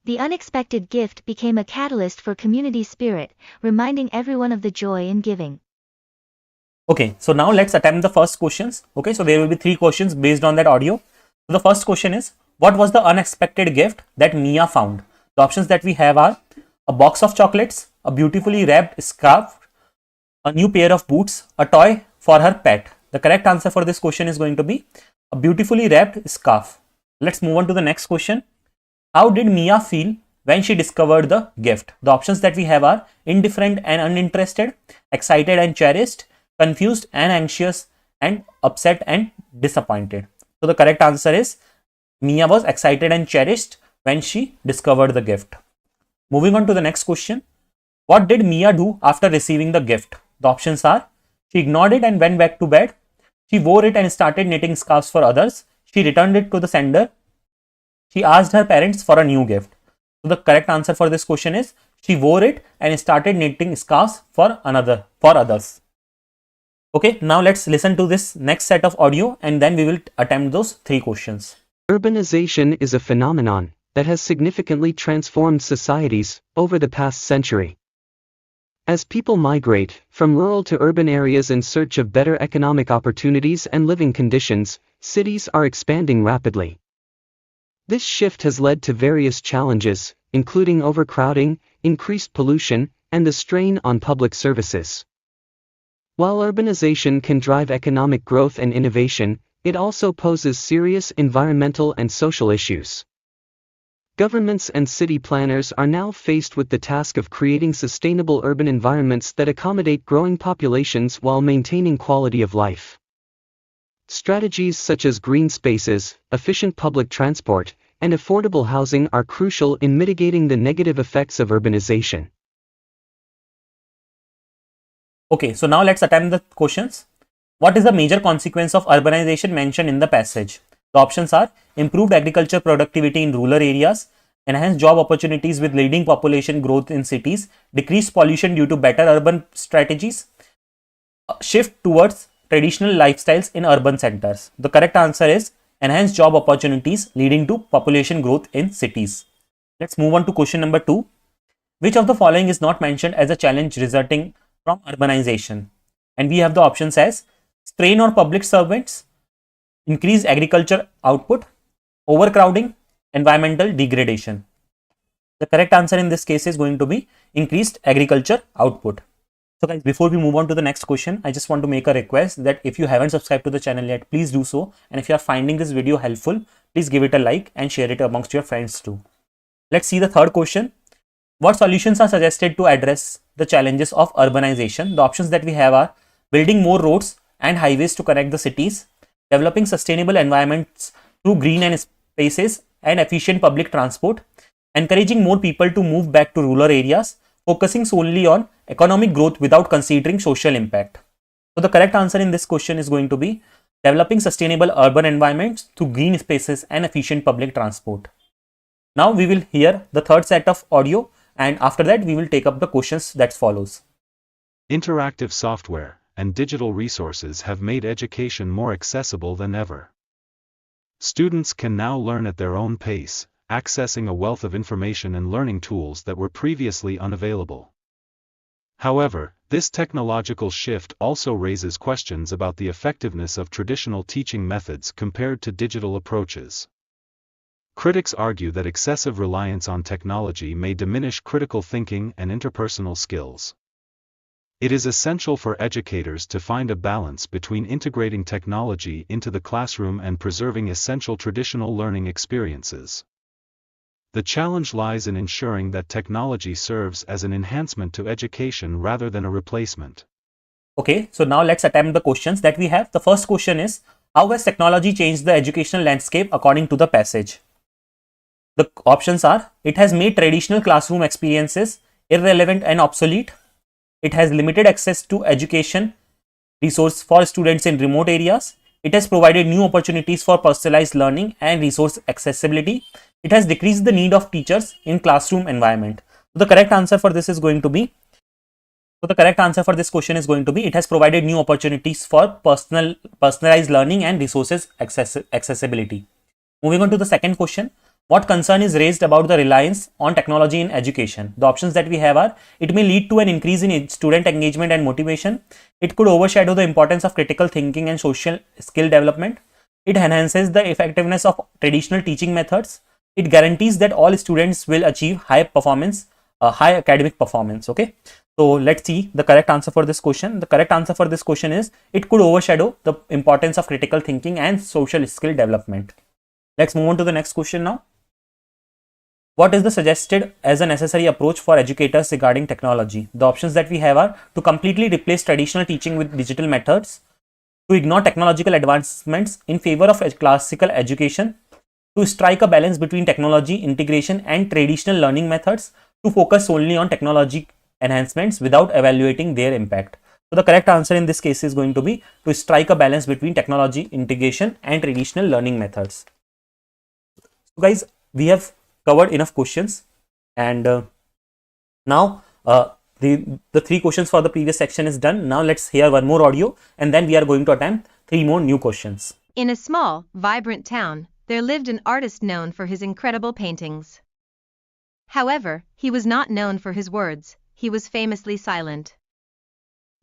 The unexpected gift became a catalyst for community spirit, reminding everyone of the joy in giving. Okay, so now let's attempt the first questions. Okay, so there will be 3 questions based on that audio. So the first question is, what was the unexpected gift that Mia found? The options that we have are a box of chocolates, a beautifully wrapped scarf, a new pair of boots, a toy for her pet. The correct answer for this question is going to be a beautifully wrapped scarf. Let's move on to the next question. How did Mia feel when she discovered the gift? The options that we have are indifferent and uninterested, excited and cherished, confused and anxious, and upset and disappointed. So the correct answer is Mia was excited and cherished when she discovered the gift. Moving on to the next question. What did Mia do after receiving the gift? The options are she ignored it and went back to bed. She wore it and started knitting scarves for others. She returned it to the sender. She asked her parents for a new gift. So the correct answer for this question is she wore it and started knitting scarves for others. Okay, now let's listen to this next set of audio and then we will attempt those 3 questions. Urbanization is a phenomenon that has significantly transformed societies over the past century. As people migrate from rural to urban areas in search of better economic opportunities and living conditions, cities are expanding rapidly. This shift has led to various challenges, including overcrowding, increased pollution, and the strain on public services. While urbanization can drive economic growth and innovation, it also poses serious environmental and social issues. Governments and city planners are now faced with the task of creating sustainable urban environments that accommodate growing populations while maintaining quality of life. Strategies such as green spaces, efficient public transport, and affordable housing are crucial in mitigating the negative effects of urbanization. Okay, so now let's attempt the questions. What is the major consequence of urbanization mentioned in the passage? The options are improved agriculture productivity in rural areas, enhanced job opportunities with leading population growth in cities, decreased pollution due to better urban strategies, shift towards traditional lifestyles in urban centers. The correct answer is enhanced job opportunities leading to population growth in cities. Let's move on to question number 2. Which of the following is not mentioned as a challenge resulting from urbanization? And we have the options as strain on public servants, increased agriculture output, overcrowding, environmental degradation. The correct answer in this case is going to be increased agriculture output. So guys, before we move on to the next question, I just want to make a request that if you haven't subscribed to the channel yet, please do so. And if you are finding this video helpful, please give it a like and share it amongst your friends too. Let's see the third question. What solutions are suggested to address the challenges of urbanization? The options that we have are building more roads and highways to connect the cities, developing sustainable environments through green and spaces and efficient public transport, encouraging more people to move back to rural areas, focusing solely on economic growth without considering social impact. So the correct answer in this question is going to be developing sustainable urban environments through green spaces and efficient public transport. Now we will hear the third set of audio and after that we will take up the questions that follows. Interactive software and digital resources have made education more accessible than ever. Students can now learn at their own pace, accessing a wealth of information and learning tools that were previously unavailable. However, this technological shift also raises questions about the effectiveness of traditional teaching methods compared to digital approaches. Critics argue that excessive reliance on technology may diminish critical thinking and interpersonal skills. It is essential for educators to find a balance between integrating technology into the classroom and preserving essential traditional learning experiences. The challenge lies in ensuring that technology serves as an enhancement to education rather than a replacement. Okay, so now let's attempt the questions that we have. The first question is, how has technology changed the educational landscape according to the passage? The options are, it has made traditional classroom experiences irrelevant and obsolete. It has limited access to education resource for students in remote areas. It has provided new opportunities for personalized learning and resource accessibility. It has decreased the need of teachers in classroom environment. So the correct answer for this is going to be, it has provided new opportunities for personalized learning and resources accessibility. Moving on to the second question. What concern is raised about the reliance on technology in education? The options that we have are: it may lead to an increase in student engagement and motivation. It could overshadow the importance of critical thinking and social skill development. It enhances the effectiveness of traditional teaching methods. It guarantees that all students will achieve high academic performance. Okay. So let's see the correct answer for this question. The correct answer for this question is it could overshadow the importance of critical thinking and social skill development. Let's move on to the next question now. What is the suggested as a necessary approach for educators regarding technology? The options that we have are: to completely replace traditional teaching with digital methods, to ignore technological advancements in favor of classical education, to strike a balance between technology integration and traditional learning methods, to focus solely on technology enhancements without evaluating their impact. So the correct answer in this case is going to be to strike a balance between technology integration and traditional learning methods. So guys, we have covered enough questions, and now the 3 questions for the previous section is done. Now let's hear one more audio, and then we are going to attempt 3 more new questions. In a small, vibrant town, there lived an artist known for his incredible paintings. However, he was not known for his words. He was famously silent.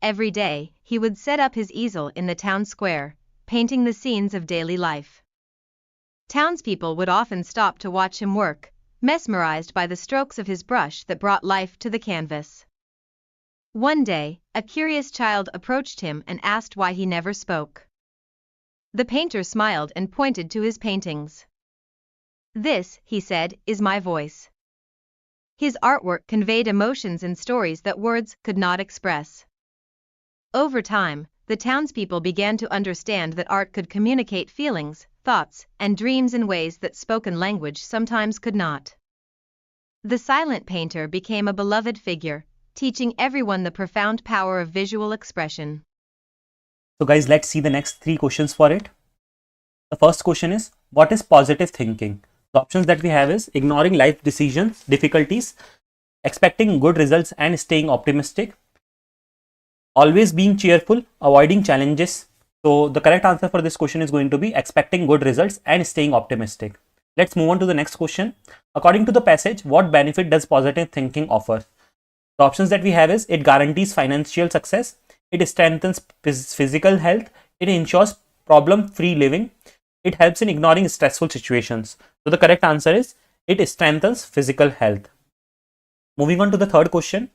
Every day, he would set up his easel in the town square, painting the scenes of daily life. Townspeople would often stop to watch him work, mesmerized by the strokes of his brush that brought life to the canvas. One day, a curious child approached him and asked why he never spoke. The painter smiled and pointed to his paintings. "This," he said, "is my voice." His artwork conveyed emotions and stories that words could not express. Over time, the townspeople began to understand that art could communicate feelings, thoughts, and dreams in ways that spoken language sometimes could not. The silent painter became a beloved figure, teaching everyone the profound power of visual expression. So guys, let's see the next 3 questions for it. The first question is, what is positive thinking? The options that we have is: ignoring life decisions, difficulties, expecting good results and staying optimistic, always being cheerful, avoiding challenges. So the correct answer for this question is going to be expecting good results and staying optimistic. Let's move on to the next question. According to the passage, what benefit does positive thinking offer? The options that we have is: it guarantees financial success, it strengthens physical health, it ensures problem-free living, it helps in ignoring stressful situations. So the correct answer is it strengthens physical health. Moving on to the third question.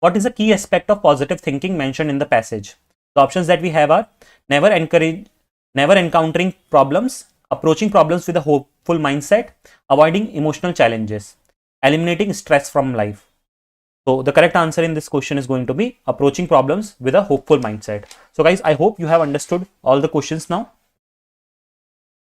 What is a key aspect of positive thinking mentioned in the passage? The options that we have are: never encountering problems, approaching problems with a hopeful mindset, avoiding emotional challenges, eliminating stress from life. So the correct answer in this question is going to be approaching problems with a hopeful mindset. So guys, I hope you have understood all the questions now.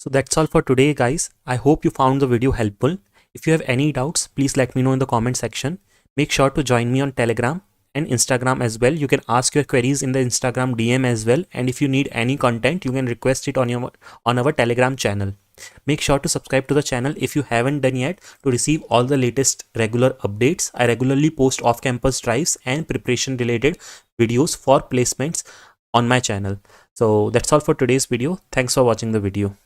So that's all for today guys. I hope you found the video helpful. If you have any doubts, please let me know in the comment section. Make sure to join me on Telegram and Instagram as well. You can ask your queries in the Instagram DM as well. And if you need any content, you can request it on our Telegram channel. Make sure to subscribe to the channel if you haven't done yet to receive all the latest regular updates. I regularly post off-campus drives and preparation related videos for placements on my channel. So that's all for today's video. Thanks for watching the video.